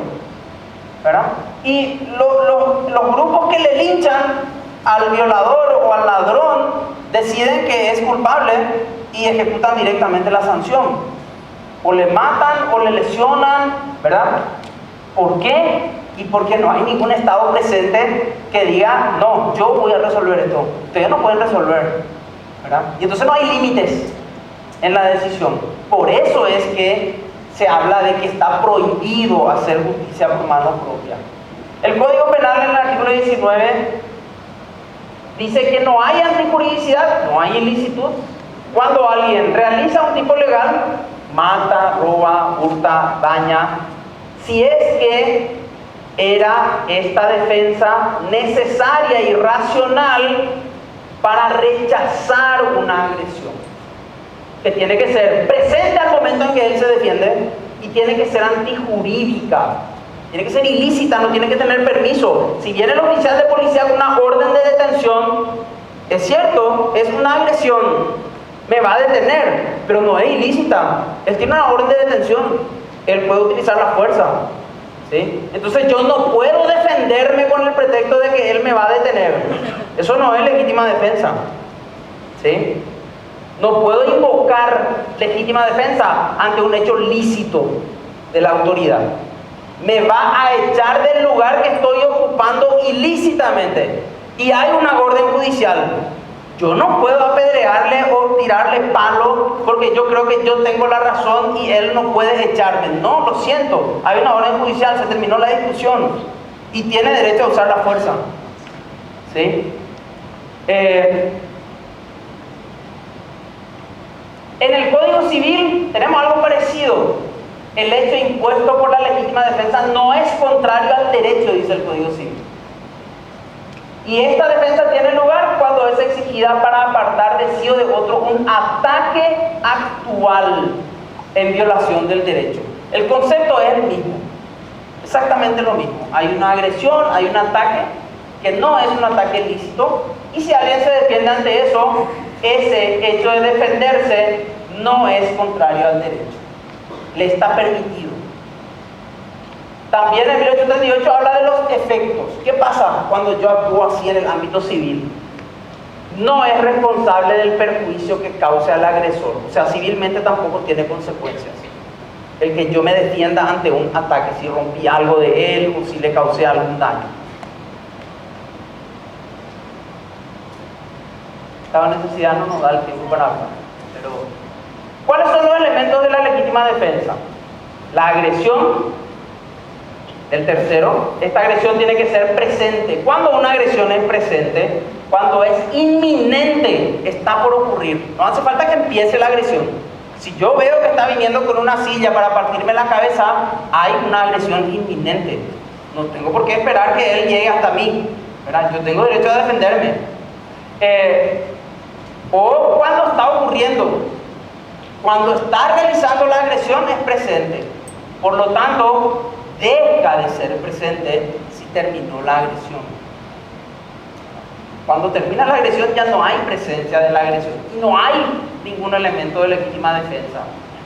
A: ¿verdad? Y los grupos que le linchan al violador o al ladrón deciden que es culpable y ejecutan directamente la sanción. O le matan o le lesionan, ¿verdad? ¿Por qué? Y porque no hay ningún Estado presente que diga, no, yo voy a resolver esto. Ustedes no pueden resolver, ¿verdad? Y entonces no hay límites en la decisión. Por eso es que se habla de que está prohibido hacer justicia por mano propia. El Código Penal en el artículo 19 dice que no hay antijuridicidad, no hay ilicitud, cuando alguien realiza un tipo legal, mata, roba, hurta, daña, si es que era esta defensa necesaria y racional para rechazar una agresión, que tiene que ser presente al momento en que él se defiende y tiene que ser antijurídica. Tiene que ser ilícita, no tiene que tener permiso. Si viene el oficial de policía con una orden de detención, es cierto, es una agresión, me va a detener, pero no es ilícita. Él tiene una orden de detención, él puede utilizar la fuerza, ¿sí? Entonces yo no puedo defenderme con el pretexto de que él me va a detener. Eso no es legítima defensa, ¿sí? No puedo invocar legítima defensa ante un hecho lícito de la autoridad. Me va a echar del lugar que estoy ocupando ilícitamente y hay una orden judicial. Yo no puedo apedrearle o tirarle palo porque yo creo que yo tengo la razón y él no puede echarme. No, lo siento, hay una orden judicial, se terminó la discusión y tiene derecho a usar la fuerza, ¿sí? En el Código Civil tenemos algo parecido. El hecho impuesto por la legítima defensa no es contrario al derecho, dice el Código Civil. Y esta defensa tiene lugar cuando es exigida para apartar de sí o de otro un ataque actual en violación del derecho. El concepto es el mismo, exactamente lo mismo. Hay una agresión, hay un ataque que no es un ataque lícito, y si alguien se defiende ante eso, ese hecho de defenderse no es contrario al derecho. Le está permitido. También en 1838 habla de los efectos. ¿Qué pasa cuando yo actúo así en el ámbito civil? No es responsable del perjuicio que cause al agresor. O sea, civilmente tampoco tiene consecuencias. El que yo me defienda ante un ataque, si rompí algo de él o si le causé algún daño. Esta necesidad no nos da el tiempo para hablar. Pero, ¿cuáles son los elementos de la legítima defensa? La agresión. El tercero, esta agresión tiene que ser presente. ¿Cuándo una agresión es presente? Cuando es inminente, está por ocurrir. No hace falta que empiece la agresión. Si yo veo que está viniendo con una silla para partirme la cabeza, hay una agresión inminente. No tengo por qué esperar que él llegue hasta mí, ¿verdad? Yo tengo derecho a defenderme. O cuando está ocurriendo. Cuando está realizando la agresión es presente. Por lo tanto, deja de ser presente si terminó la agresión. Cuando termina la agresión ya no hay presencia de la agresión y no hay ningún elemento de legítima defensa,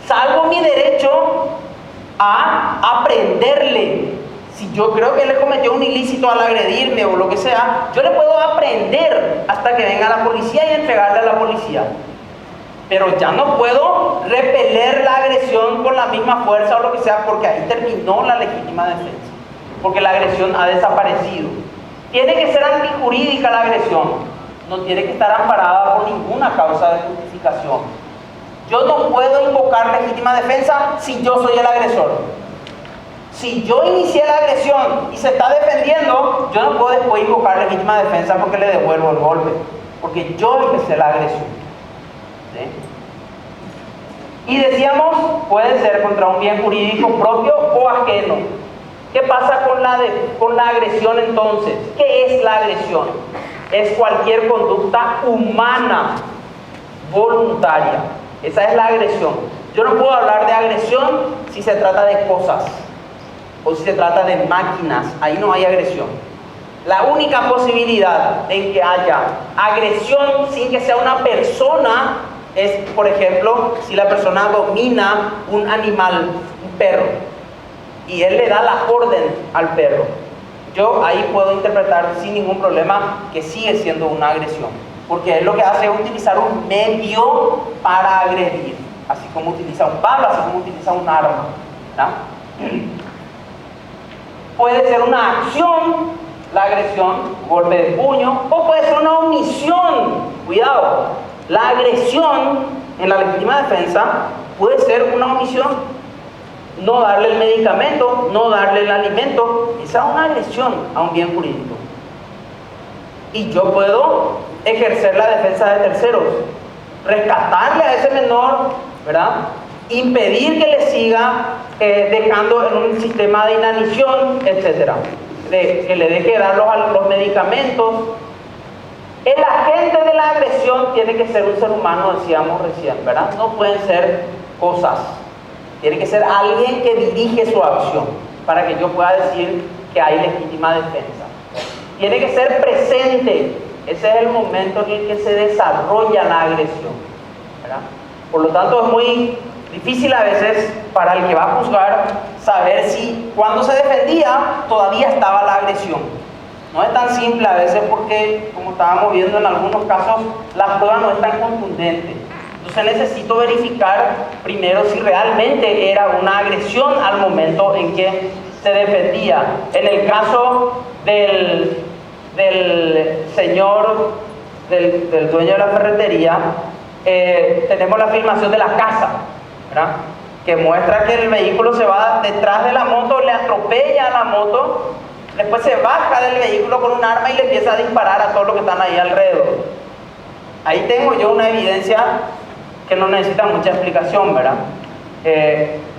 A: salvo mi derecho a aprenderle. Si yo creo que él cometió un ilícito al agredirme o lo que sea, yo le puedo aprender hasta que venga la policía y entregarle a la policía. pero ya no puedo repeler la agresión con la misma fuerza o lo que sea, porque ahí terminó la legítima defensa, porque la agresión ha desaparecido. Tiene que ser antijurídica la agresión, no tiene que estar amparada por ninguna causa de justificación. Yo no puedo invocar legítima defensa si yo soy el agresor. Si yo inicié la agresión y se está defendiendo, yo no puedo después invocar legítima defensa porque le devuelvo el golpe, porque yo empecé la agresión. ¿Sí? Y decíamos, puede ser contra un bien jurídico propio o ajeno. ¿Qué pasa con la agresión entonces? ¿Qué es la agresión? Es cualquier conducta humana voluntaria. Esa es la agresión. Yo no puedo hablar de agresión si se trata de cosas o si se trata de máquinas. Ahí no hay agresión. La única posibilidad en que haya agresión sin que sea una persona es, por ejemplo, si la persona domina un animal, un perro, y él le da la orden al perro. Yo ahí puedo interpretar sin ningún problema que sigue siendo una agresión, porque él lo que hace es utilizar un medio para agredir, así como utiliza un palo, así como utiliza un arma, ¿no? Puede ser una acción, la agresión, golpe de puño, o puede ser una omisión. Cuidado, la agresión en la legítima defensa puede ser una omisión. No darle el medicamento, no darle el alimento, esa es una agresión a un bien jurídico. Y yo puedo ejercer la defensa de terceros, rescatarle a ese menor, ¿verdad? Impedir que le siga dejando en un sistema de inanición, etc. Que le deje dar los medicamentos. El agente de la agresión tiene que ser un ser humano, decíamos recién, ¿verdad? No pueden ser cosas. Tiene que ser alguien que dirige su acción para que yo pueda decir que hay legítima defensa. Tiene que ser presente. Ese es el momento en el que se desarrolla la agresión, ¿verdad? Por lo tanto, es muy difícil a veces para el que va a juzgar saber si cuando se defendía todavía estaba la agresión. No es tan simple a veces porque, como estábamos viendo en algunos casos, la prueba no es tan contundente. Entonces necesito verificar primero si realmente era una agresión al momento en que se defendía. En el caso del señor, del dueño de la ferretería, tenemos la filmación de la casa, ¿verdad? Que muestra que el vehículo se va detrás de la moto, le atropella a la moto, después se baja del vehículo con un arma y le empieza a disparar a todos los que están ahí alrededor. Ahí tengo yo una evidencia que no necesita mucha explicación, ¿verdad?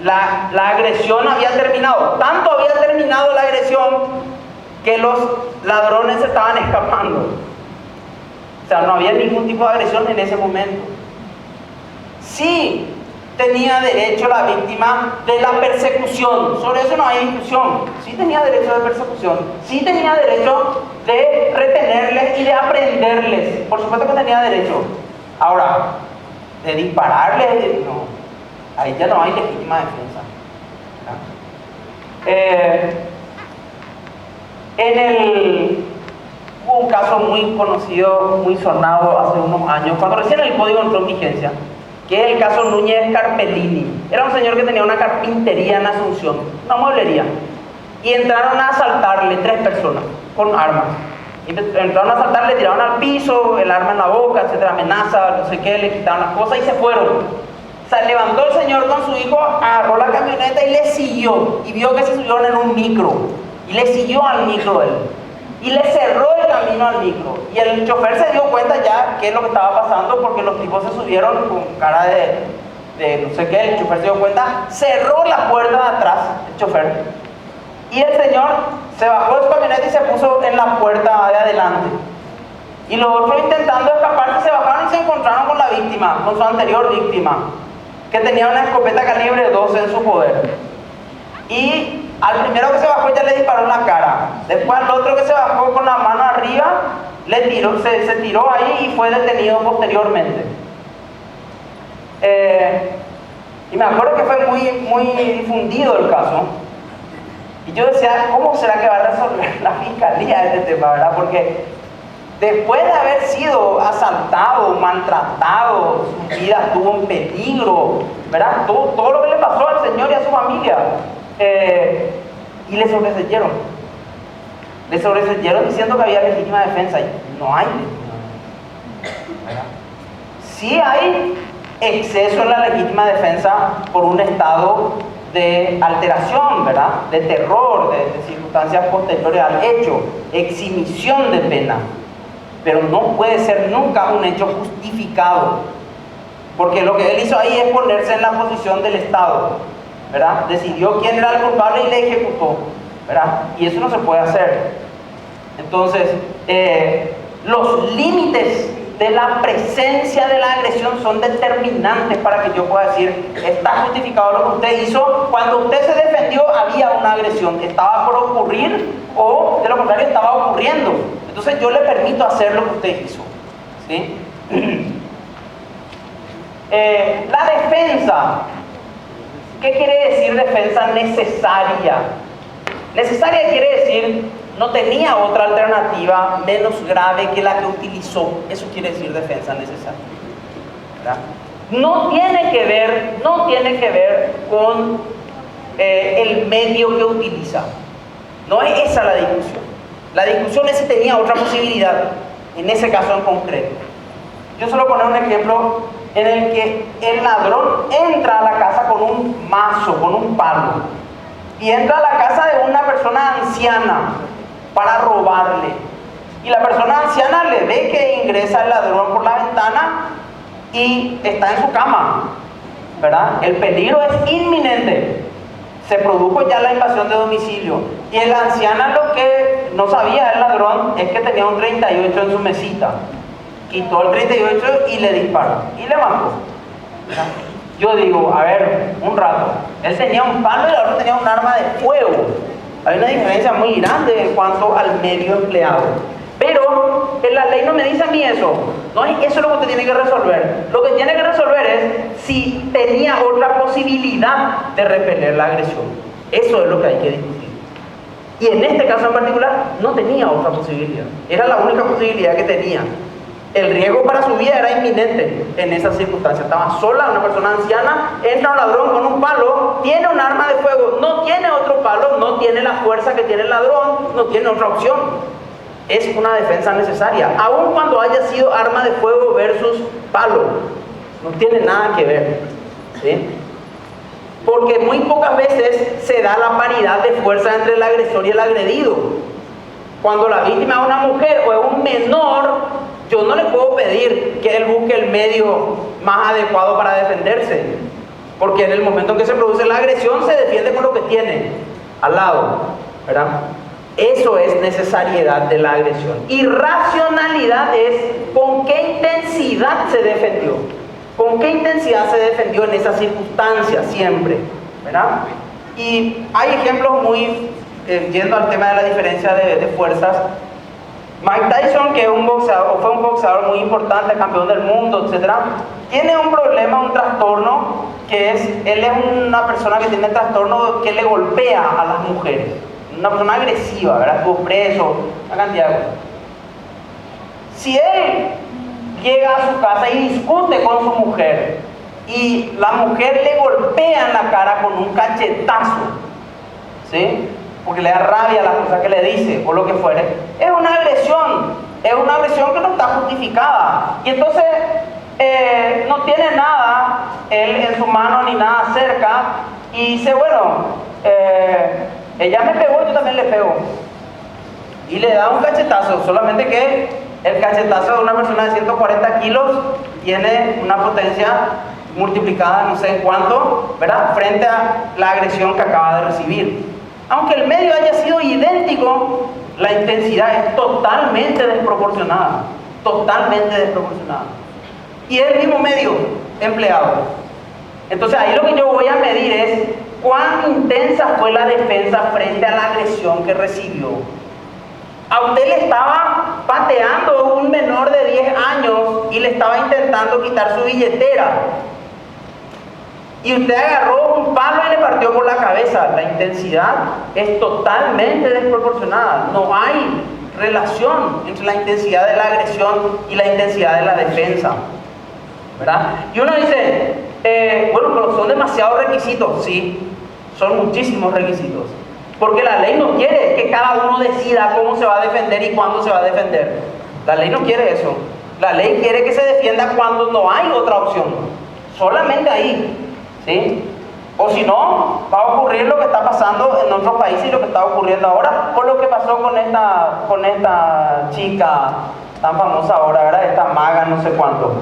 A: La agresión había terminado, tanto había terminado la agresión que los ladrones estaban escapando. O sea, no había ningún tipo de agresión en ese momento. Sí tenía derecho la víctima de la persecución, sobre eso no hay discusión. Sí tenía derecho de persecución, sí tenía derecho de retenerles y de aprenderles, por supuesto que tenía derecho. Ahora, de dispararles, no, ahí ya no hay legítima defensa, ¿verdad? Hubo un caso muy conocido, muy sonado hace unos años, cuando recién el código entró en vigencia, que es el caso Núñez Carpellini. Era un señor que tenía una carpintería en Asunción, una mueblería, y entraron a asaltarle 3 personas con armas. Entraron a asaltar, le tiraron al piso, el arma en la boca, etcétera, amenaza, no sé qué, le quitaron las cosas y se fueron. O sea, levantó el señor con su hijo, agarró la camioneta y le siguió, y vio que se subieron en un micro, y le siguió al micro él, y le cerró el camino al micro, y el chofer se dio cuenta ya qué es lo que estaba pasando, porque los tipos se subieron con cara de no sé qué, el chofer se dio cuenta, cerró la puerta de atrás, el chofer, y el señor se bajó de su camioneta y se puso en la puerta de adelante. Y los otros intentando escapar se bajaron y se encontraron con la víctima, con su anterior víctima, que tenía una escopeta calibre 12 en su poder. Y al primero que se bajó ya le disparó en la cara. Después al otro que se bajó con la mano arriba, se tiró ahí y fue detenido posteriormente. Y me acuerdo que fue muy difundido el caso. Y yo decía, ¿cómo será que va a resolver la fiscalía este tema, verdad? Porque después de haber sido asaltado, maltratado, su vida estuvo en peligro, ¿verdad? Todo lo que le pasó al Señor y a su familia, y le sobreseyeron. Le sobreseyeron diciendo que había legítima defensa. Y no hay legítima defensa, ¿verdad? Sí hay exceso en la legítima defensa por un estado de alteración, ¿verdad? De terror, de circunstancias posteriores al hecho, exhibición de pena. Pero no puede ser nunca un hecho justificado, porque lo que él hizo ahí es ponerse en la posición del Estado, ¿verdad? Decidió quién era el culpable y le ejecutó, ¿verdad? Y eso no se puede hacer. Entonces, los límites de la presencia de la agresión son determinantes para que yo pueda decir, está justificado lo que usted hizo. Cuando usted se defendió, había una agresión, estaba por ocurrir, o de lo contrario estaba ocurriendo. Entonces yo le permito hacer lo que usted hizo, ¿sí? La defensa, ¿qué quiere decir defensa necesaria? Necesaria quiere decir no tenía otra alternativa menos grave que la que utilizó. Eso quiere decir defensa necesaria, ¿verdad? No tiene que ver con el medio que utiliza. No es esa la discusión. La discusión es si tenía otra posibilidad, en ese caso en concreto. Yo solo poner un ejemplo en el que el ladrón entra a la casa con un mazo, con un palo, y entra a la casa de una persona anciana para robarle. Y la persona anciana le ve que ingresa el ladrón por la ventana y está en su cama, ¿verdad? El peligro es inminente. Se produjo ya la invasión de domicilio. Y la anciana lo que no sabía el ladrón es que tenía un 38 en su mesita. Quitó el 38 y le disparó. Y le mató, ¿verdad? Yo digo, a ver, un rato. Él tenía un palo y el otro tenía un arma de fuego. Hay una diferencia muy grande en cuanto al medio empleado. Pero la ley no me dice a mí eso. No es eso lo que usted tiene que resolver. Lo que tiene que resolver es si tenía otra posibilidad de repeler la agresión. Eso es lo que hay que discutir. Y en este caso en particular no tenía otra posibilidad. Era la única posibilidad que tenía. El riesgo para su vida era inminente en esas circunstancias. Estaba sola, una persona anciana, entra un ladrón con un palo, tiene un arma de fuego, no tiene otro palo, no tiene la fuerza que tiene el ladrón, no tiene otra opción. Es una defensa necesaria, aun cuando haya sido arma de fuego versus palo. No tiene nada que ver, ¿sí? Porque muy pocas veces se da la paridad de fuerza entre el agresor y el agredido. Cuando la víctima es una mujer o es un menor, yo no le puedo pedir que él busque el medio más adecuado para defenderse, porque en el momento en que se produce la agresión se defiende con lo que tiene al lado, ¿verdad? Eso es necesariedad de la agresión. Y racionalidad es con qué intensidad se defendió. Con qué intensidad se defendió en esas circunstancias siempre, ¿verdad? Y hay ejemplos muy, yendo al tema de la diferencia de fuerzas. Mike Tyson, que es un boxeador, fue un boxeador muy importante, campeón del mundo, etc., tiene un problema, un trastorno, que es, él es una persona que tiene el trastorno que le golpea a las mujeres. Una persona agresiva, ¿verdad? Estuvo preso, una cantidad de cosas. Si él llega a su casa y discute con su mujer y la mujer le golpea en la cara con un cachetazo, ¿sí? Porque le da rabia las cosas que le dice o lo que fuere, es una agresión que no está justificada. Y entonces no tiene nada él en su mano ni nada cerca y dice, bueno, ella me pegó, yo también le pego. Y le da un cachetazo, solamente que el cachetazo de una persona de 140 kilos tiene una potencia multiplicada no sé en cuánto, ¿verdad? Frente a la agresión que acaba de recibir. Aunque el medio haya sido idéntico, la intensidad es totalmente desproporcionada. Totalmente desproporcionada. Y es el mismo medio empleado. Entonces ahí lo que yo voy a medir es cuán intensa fue la defensa frente a la agresión que recibió. A usted le estaba pateando un menor de 10 años y le estaba intentando quitar su billetera. Y usted agarró un palo y le partió por la cabeza. La intensidad es totalmente desproporcionada. No hay relación entre la intensidad de la agresión y la intensidad de la defensa, ¿verdad? Y uno dice, bueno, pero son demasiados requisitos. Sí, son muchísimos requisitos. Porque la ley no quiere que cada uno decida cómo se va a defender y cuándo se va a defender. La ley no quiere eso. La ley quiere que se defienda cuando no hay otra opción. Solamente ahí, ¿sí? O si no, va a ocurrir lo que está pasando en otros países y lo que está ocurriendo ahora, o lo que pasó con esta chica tan famosa ahora, ¿verdad? Esta maga no sé cuánto.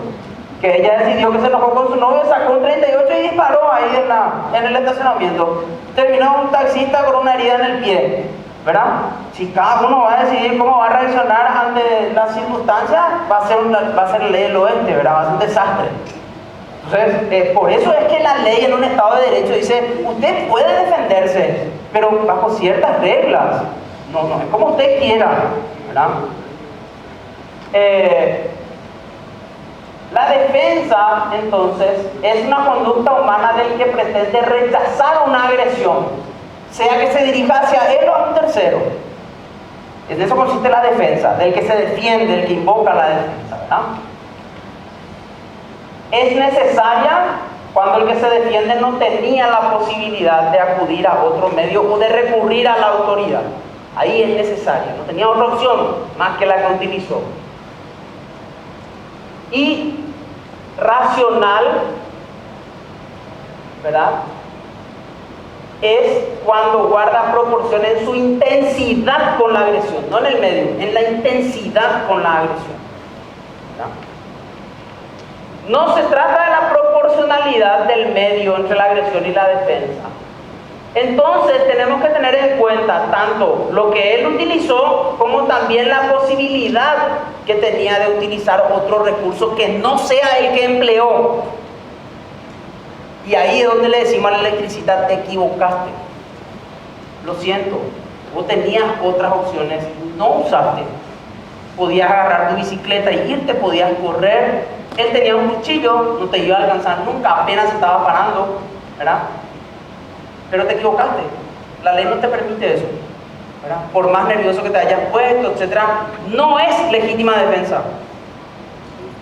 A: Que ella decidió que se enojó con su novio, sacó un 38 y disparó ahí en el estacionamiento. Terminó un taxista con una herida en el pie, ¿verdad? Si cada uno va a decidir cómo va a reaccionar ante las circunstancias, va a ser ley del oeste, ¿verdad? Va a ser un desastre. Entonces, por eso es que la ley en un Estado de Derecho dice, usted puede defenderse, pero bajo ciertas reglas. No es como usted quiera, ¿verdad? La defensa, entonces, es una conducta humana del que pretende rechazar una agresión, sea que se dirija hacia él o a un tercero. En eso consiste la defensa, del que se defiende, el que invoca la defensa, ¿verdad? Es necesaria cuando el que se defiende no tenía la posibilidad de acudir a otro medio o de recurrir a la autoridad. Ahí es necesaria, no tenía otra opción más que la que utilizó. Y racional, ¿verdad? Es cuando guarda proporción en su intensidad con la agresión, no en el medio, en la intensidad con la agresión, ¿verdad? No se trata de la proporcionalidad del medio entre la agresión y la defensa. Entonces tenemos que tener en cuenta tanto lo que él utilizó como también la posibilidad que tenía de utilizar otro recurso que no sea el que empleó. Y ahí es donde le decimos al electricista, te equivocaste. Lo siento, vos tenías otras opciones, no usaste. Podías agarrar tu bicicleta y irte, podías correr. Él tenía un cuchillo, no te iba a alcanzar nunca, apenas estaba parando, ¿verdad? Pero te equivocaste. La ley no te permite eso, ¿verdad? Por más nervioso que te hayas puesto, etc., no es legítima defensa.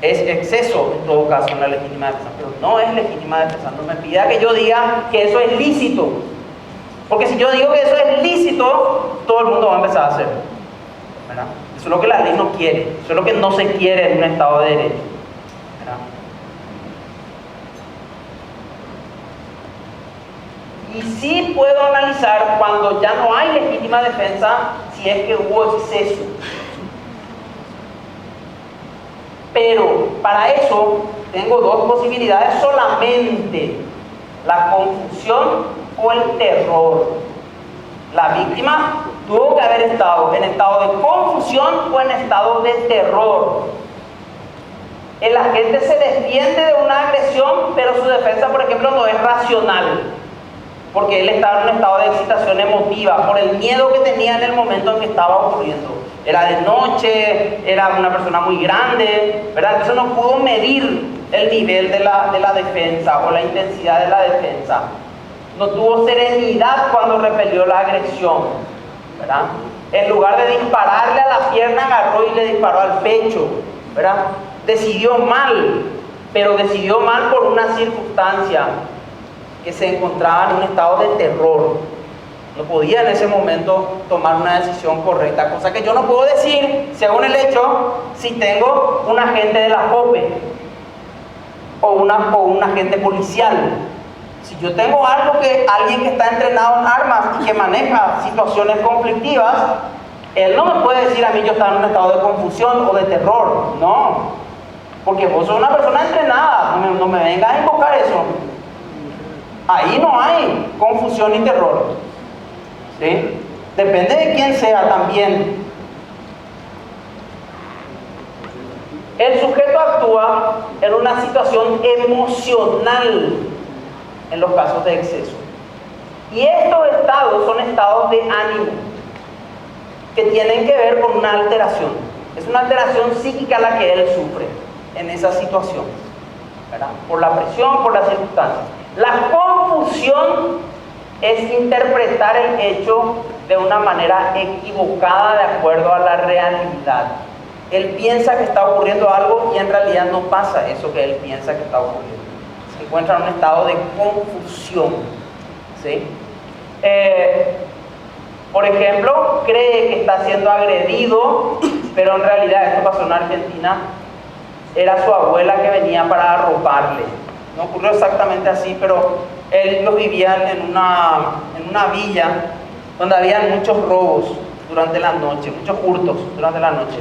A: Es exceso, en todo caso, en la legítima defensa, pero no es legítima defensa. No me pida que yo diga que eso es lícito. Porque si yo digo que eso es lícito, todo el mundo va a empezar a hacer, ¿verdad? Eso es lo que la ley no quiere. Eso es lo que no se quiere en un Estado de Derecho, ¿verdad? Y sí puedo analizar cuando ya no hay legítima defensa si es que hubo exceso. Pero para eso tengo dos posibilidades solamente: la confusión o el terror. La víctima tuvo que haber estado en estado de confusión o en estado de terror. El agente se defiende de una agresión, pero su defensa, por ejemplo, no es racional, porque él estaba en un estado de excitación emotiva por el miedo que tenía en el momento en que estaba ocurriendo. Era de noche, era una persona muy grande, ¿verdad? Entonces no pudo medir el nivel de la defensa o la intensidad de la defensa. No tuvo serenidad cuando repelió la agresión, ¿verdad? En lugar de dispararle a la pierna, agarró y le disparó al pecho, ¿verdad? Decidió mal, pero decidió mal por una circunstancia, que se encontraba en un estado de terror. No podía en ese momento tomar una decisión correcta, cosa que yo no puedo decir, según el hecho, si tengo un agente de la JOPE o un agente policial. Si yo tengo alguien que está entrenado en armas y que maneja situaciones conflictivas, él no me puede decir a mí yo estaba en un estado de confusión o de terror. No, porque vos sos una persona entrenada, no me vengas a invocar eso. Ahí no hay confusión ni terror, ¿sí? Depende de quién sea también. El sujeto actúa en una situación emocional en los casos de exceso. Y estos estados son estados de ánimo que tienen que ver con una alteración. Es una alteración psíquica la que él sufre en esa situación, ¿verdad? Por la presión, por las circunstancias. La confusión es interpretar el hecho de una manera equivocada de acuerdo a la realidad. Él piensa que está ocurriendo algo y en realidad no pasa eso que él piensa que está ocurriendo. Se encuentra en un estado de confusión, ¿sí? Por ejemplo, cree que está siendo agredido, pero en realidad, esto pasó en Argentina, era su abuela que venía para arroparle. No ocurrió exactamente así, pero ellos vivían en una villa donde había muchos robos durante la noche, muchos hurtos durante la noche.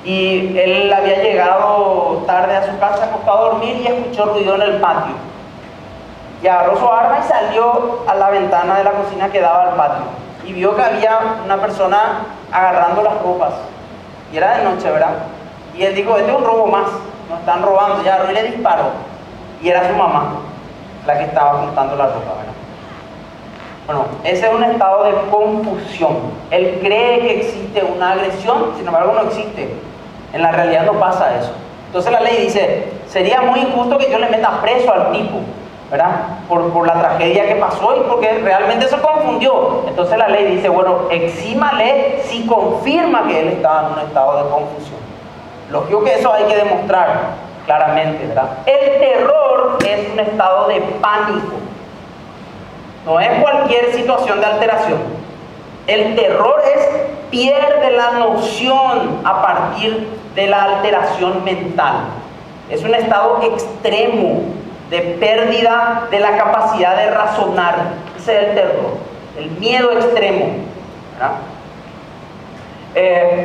A: Y él había llegado tarde a su casa, acostado a dormir y escuchó ruido en el patio. Y agarró su arma y salió a la ventana de la cocina que daba al patio. Y vio que había una persona agarrando las ropas. Y era de noche, ¿verdad? Y él dijo, este es un robo más, nos están robando. Y agarró y le disparó. Y era su mamá la que estaba juntando la ropa, ¿verdad? Bueno, ese es un estado de confusión. Él cree que existe una agresión, sin embargo no existe. En la realidad no pasa eso. Entonces la ley dice, sería muy injusto que yo le meta preso al tipo, ¿verdad? Por la tragedia que pasó y porque realmente se confundió. Entonces la ley dice, bueno, exímale si confirma que él estaba en un estado de confusión. Lógico que eso hay que demostrar claramente, ¿verdad? El terror es un estado de pánico. No es cualquier situación de alteración. El terror pierde la noción a partir de la alteración mental. Es un estado extremo de pérdida de la capacidad de razonar. Ese es el terror, el miedo extremo, ¿verdad?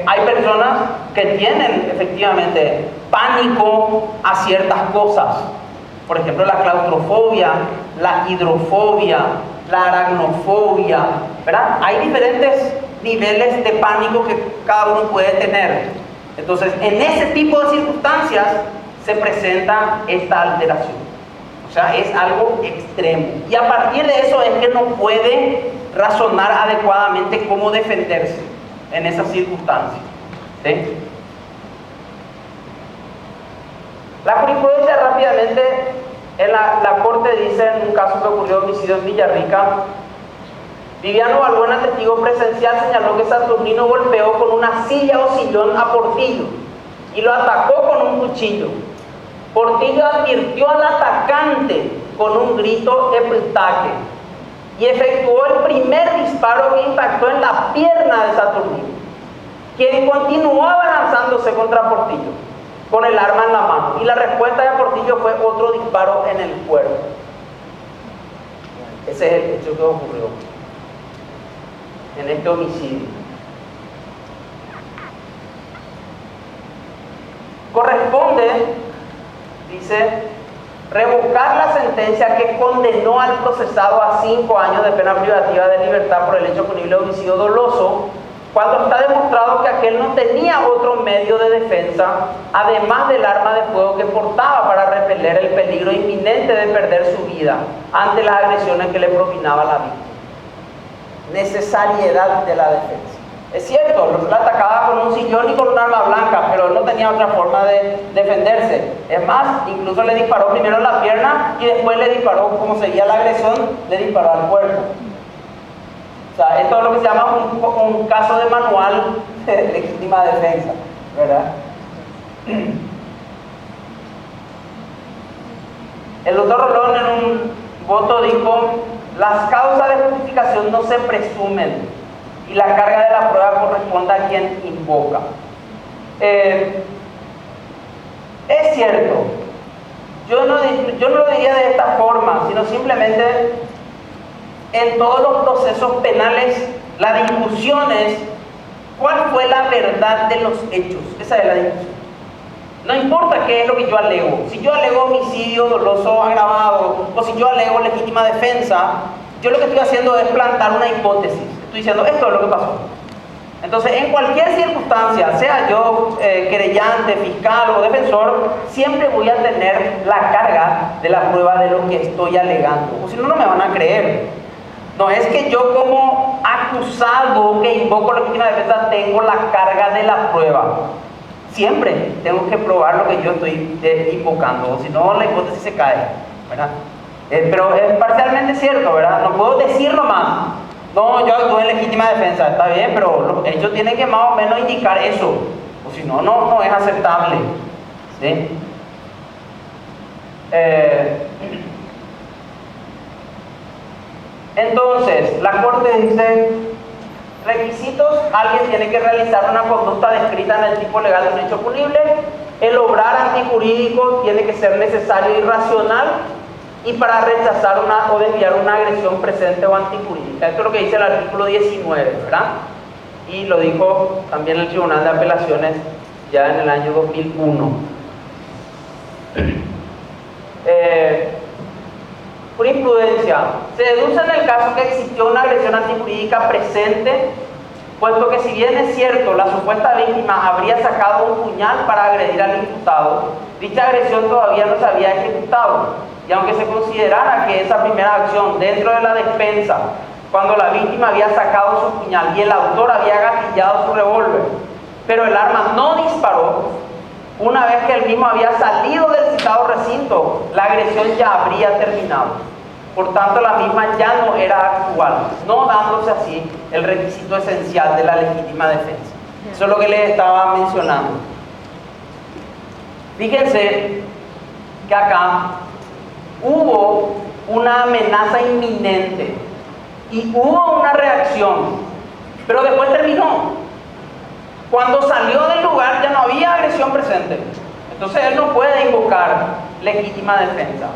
A: Hay personas que tienen efectivamente pánico a ciertas cosas. Por ejemplo, la claustrofobia, la hidrofobia, la aracnofobia, ¿verdad? Hay diferentes niveles de pánico que cada uno puede tener. Entonces, en ese tipo de circunstancias se presenta esta alteración. O sea, es algo extremo. Y a partir de eso es que no puede razonar adecuadamente cómo defenderse en esas circunstancias, ¿sí? La jurisprudencia rápidamente en la corte dice, en un caso que ocurrió homicidio en Villarrica, Viviano Balbuena, testigo presencial, señaló que Saturnino golpeó con una silla o sillón a Portillo y lo atacó con un cuchillo. Portillo advirtió al atacante con un grito epitaque y efectuó el primer disparo que impactó en la pierna de Saturnino, quien continuó abalanzándose contra Portillo con el arma en la mano, y la respuesta de Portillo fue otro disparo en el cuerpo. Ese es el hecho que ocurrió en este homicidio. Corresponde, dice, revocar la sentencia que condenó al procesado a 5 años de pena privativa de libertad por el hecho punible de homicidio doloso, cuando está demostrado que aquel no tenía otro medio de defensa, además del arma de fuego que portaba para repeler el peligro inminente de perder su vida ante las agresiones que le propinaba la víctima. Necesariedad de la defensa. Es cierto, la atacaba con un sillón y con un arma blanca, pero no tenía otra forma de defenderse. Es más, incluso le disparó primero en la pierna y después le disparó, como seguía la agresión, le disparó al cuerpo. O sea, esto es lo que se llama un caso de manual de legítima defensa, ¿verdad? El doctor Rolón en un voto dijo, las causas de justificación no se presumen y la carga de la prueba corresponde a quien invoca. Es cierto, yo no lo diría de esta forma, sino simplemente en todos los procesos penales la discusión es cuál fue la verdad de los hechos. Esa es la discusión. No importa qué es lo que yo alego. Si yo alego homicidio doloso agravado o si yo alego legítima defensa, yo lo que estoy haciendo es plantar una hipótesis. Estoy diciendo esto es lo que pasó. Entonces, en cualquier circunstancia, sea yo querellante, fiscal o defensor, siempre voy a tener la carga de la prueba de lo que estoy alegando. O si no, no me van a creer. No es que yo como acusado que invoco legítima defensa tengo la carga de la prueba. Siempre tengo que probar lo que yo estoy invocando, o si no la hipótesis se cae, ¿verdad? Pero es parcialmente cierto, ¿verdad? No puedo decir nomás, no, yo actúo en legítima defensa, está bien, pero los hechos tienen que más o menos indicar eso, o si no, no es aceptable. ¿Sí? Entonces, la Corte dice, requisitos: alguien tiene que realizar una conducta descrita en el tipo legal de un hecho punible, el obrar antijurídico tiene que ser necesario y racional, y para rechazar o desviar una agresión presente o antijurídica. Esto es lo que dice el artículo 19, ¿verdad? Y lo dijo también el Tribunal de Apelaciones ya en el año 2001. Jurisprudencia. Se deduce en el caso que existió una agresión antijurídica presente, puesto que si bien es cierto, la supuesta víctima habría sacado un puñal para agredir al imputado, dicha agresión todavía no se había ejecutado. Y aunque se considerara que esa primera acción dentro de la despensa, cuando la víctima había sacado su puñal y el autor había gatillado su revólver, pero el arma no disparó, una vez que el mismo había salido del citado recinto, la agresión ya habría terminado. Por tanto, la misma ya no era actual, no dándose así el requisito esencial de la legítima defensa. Eso es lo que les estaba mencionando. Fíjense que acá hubo una amenaza inminente y hubo una reacción, pero después terminó. Cuando salió del lugar ya no había agresión presente, entonces él no puede invocar legítima defensa.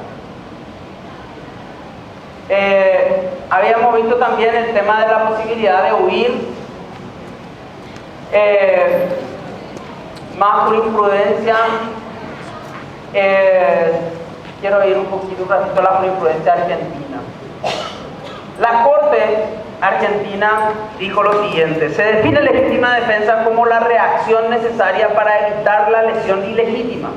A: Habíamos visto también el tema de la posibilidad de huir, más jurisprudencia. Quiero ir un ratito a la jurisprudencia argentina. La Corte Argentina dijo lo siguiente: se define legítima defensa como la reacción necesaria para evitar la lesión ilegítima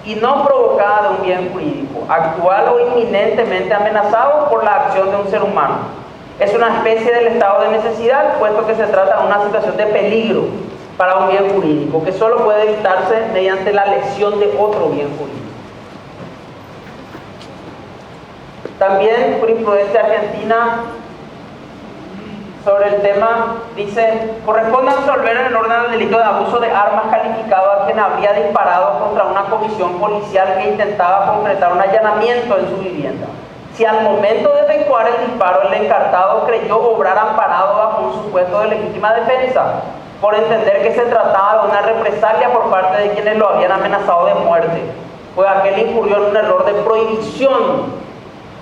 A: y no provocada de un bien jurídico, actual o inminentemente amenazado por la acción de un ser humano. Es una especie del estado de necesidad, puesto que se trata de una situación de peligro para un bien jurídico, que solo puede evitarse mediante la lesión de otro bien jurídico. También jurisprudencia argentina sobre el tema dice: corresponde absolver en el orden del delito de abuso de armas calificado a quien habría disparado contra una comisión policial que intentaba concretar un allanamiento en su vivienda, si al momento de efectuar el disparo el encartado creyó obrar amparado bajo un supuesto de legítima defensa, por entender que se trataba de una represalia por parte de quienes lo habían amenazado de muerte, pues aquel incurrió en un error de prohibición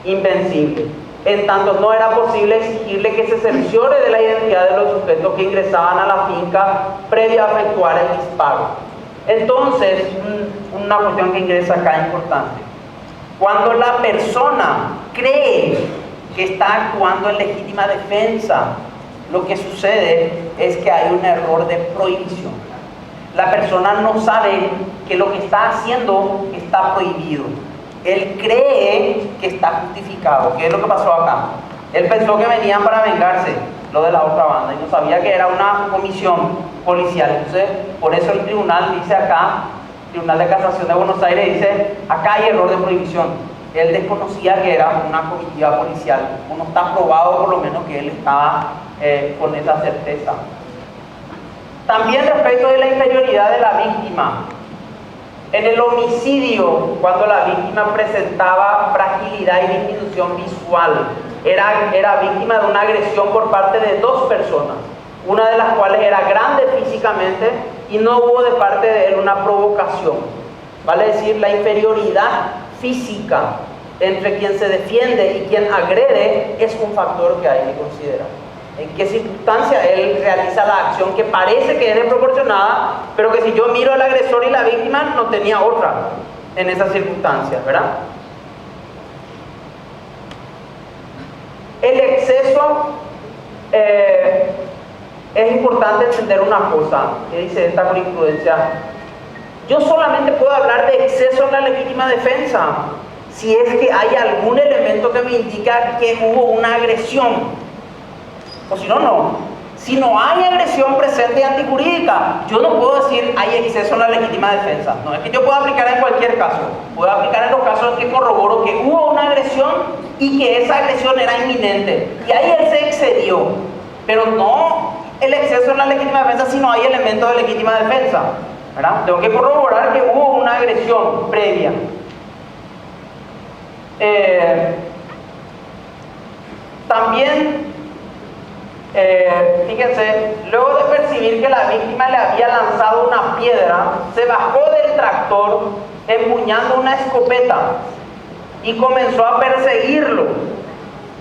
A: invencible, en tanto no era posible exigirle que se cerciore de la identidad de los sujetos que ingresaban a la finca previo a efectuar el disparo. Entonces, una cuestión que ingresa acá importante: cuando la persona cree que está actuando en legítima defensa, lo que sucede es que hay un error de prohibición. La persona no sabe que lo que está haciendo está prohibido. Él cree que está justificado. ¿Qué es lo que pasó acá? Él pensó que venían para vengarse, lo de la otra banda, y no sabía que era una comisión policial. Entonces, por eso el tribunal dice acá, el Tribunal de Casación de Buenos Aires dice: acá hay error de prohibición. Él desconocía que era una comitiva policial. No está probado por lo menos que él estaba con esa certeza. También respecto de la inferioridad de la víctima. En el homicidio, cuando la víctima presentaba fragilidad y disminución visual, era víctima de una agresión por parte de dos personas, una de las cuales era grande físicamente y no hubo de parte de él una provocación. Vale decir, la inferioridad física entre quien se defiende y quien agrede es un factor que hay que considerar. En qué circunstancia él realiza la acción que parece que es desproporcionada, pero que si yo miro al agresor y la víctima no tenía otra en esas circunstancias, ¿verdad? El exceso, es importante entender una cosa que dice esta jurisprudencia: yo solamente puedo hablar de exceso en la legítima defensa si es que hay algún elemento que me indica que hubo una agresión. O si no, no. Si no hay agresión presente y antijurídica, yo no puedo decir hay exceso en la legítima defensa. No es que yo pueda aplicar en cualquier caso. Puedo aplicar en los casos en que corroboro que hubo una agresión y que esa agresión era inminente. Y ahí él se excedió, pero no el exceso en la legítima defensa, sino hay elementos de legítima defensa, ¿verdad? Tengo que corroborar que hubo una agresión previa. También, fíjense, luego de percibir que la víctima le había lanzado una piedra, se bajó del tractor empuñando una escopeta y comenzó a perseguirlo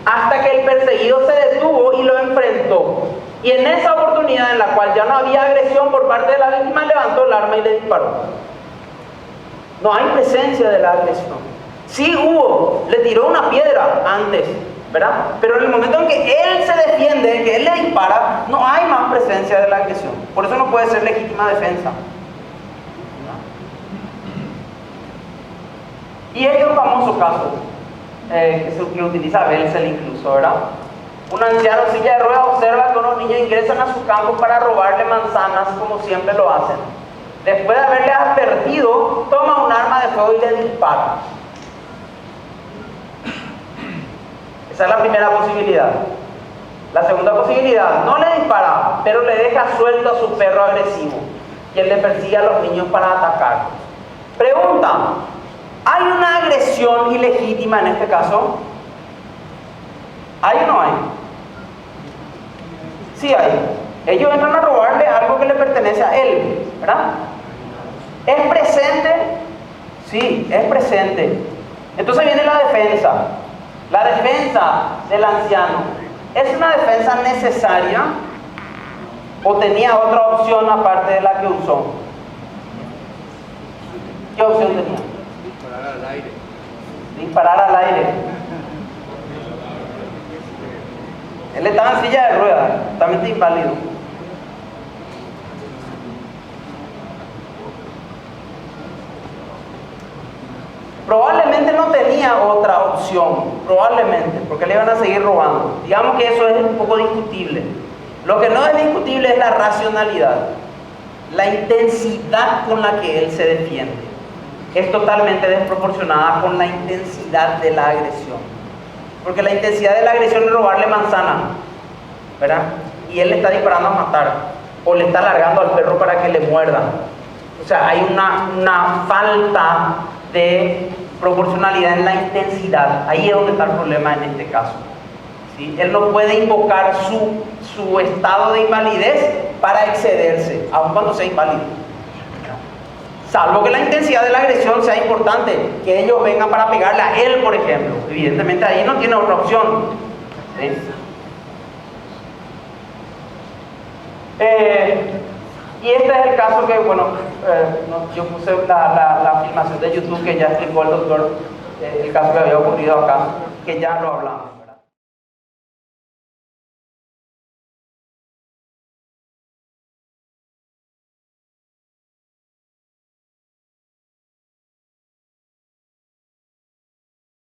A: hasta que el perseguido se detuvo y lo enfrentó. Y en esa oportunidad en la cual ya no había agresión por parte de la víctima, levantó el arma y le disparó. No hay presencia de la agresión. Sí hubo, le tiró una piedra antes, ¿verdad? Pero en el momento en que él se defiende, que él le dispara, no hay más presencia de la agresión. Por eso no puede ser legítima defensa. Y este es un famoso caso que utiliza Belzel incluso, ¿verdad? Un anciano en silla de ruedas observa que unos niños ingresan a su campo para robarle manzanas, como siempre lo hacen. Después de haberle advertido, toma un arma de fuego y le dispara. Esa es la primera posibilidad. La segunda posibilidad, no le dispara, pero le deja suelto a su perro agresivo, quien le persigue a los niños para atacar. Pregunta: ¿hay una agresión ilegítima en este caso? ¿Hay o no hay? Sí hay. Ellos entran a robarle algo que le pertenece a él, ¿verdad? ¿Es presente? Sí, es presente. Entonces viene la defensa. La defensa del anciano, ¿es una defensa necesaria o tenía otra opción aparte de la que usó? ¿Qué opción tenía?
B: Disparar al aire.
A: Disparar al aire. Él estaba en silla de ruedas, totalmente inválido. Probablemente no tenía otra opción, probablemente, porque le iban a seguir robando. Digamos que eso es un poco discutible. Lo que no es discutible es la racionalidad, la intensidad con la que él se defiende. Es totalmente desproporcionada con la intensidad de la agresión. Porque la intensidad de la agresión es robarle manzana, ¿verdad? Y él le está disparando a matar, o le está alargando al perro para que le muerda. O sea, hay una falta de proporcionalidad en la intensidad. Ahí es donde está el problema en este caso, ¿sí? Él no puede invocar su estado de invalidez para excederse, aun cuando sea inválido. Salvo que la intensidad de la agresión sea importante, que ellos vengan para pegarle a él, por ejemplo. Evidentemente ahí no tiene otra opción, ¿sí? Y este es el caso que, bueno, yo puse la filmación de YouTube que ya explicó el doctor, el caso que había ocurrido acá, que ya lo hablamos.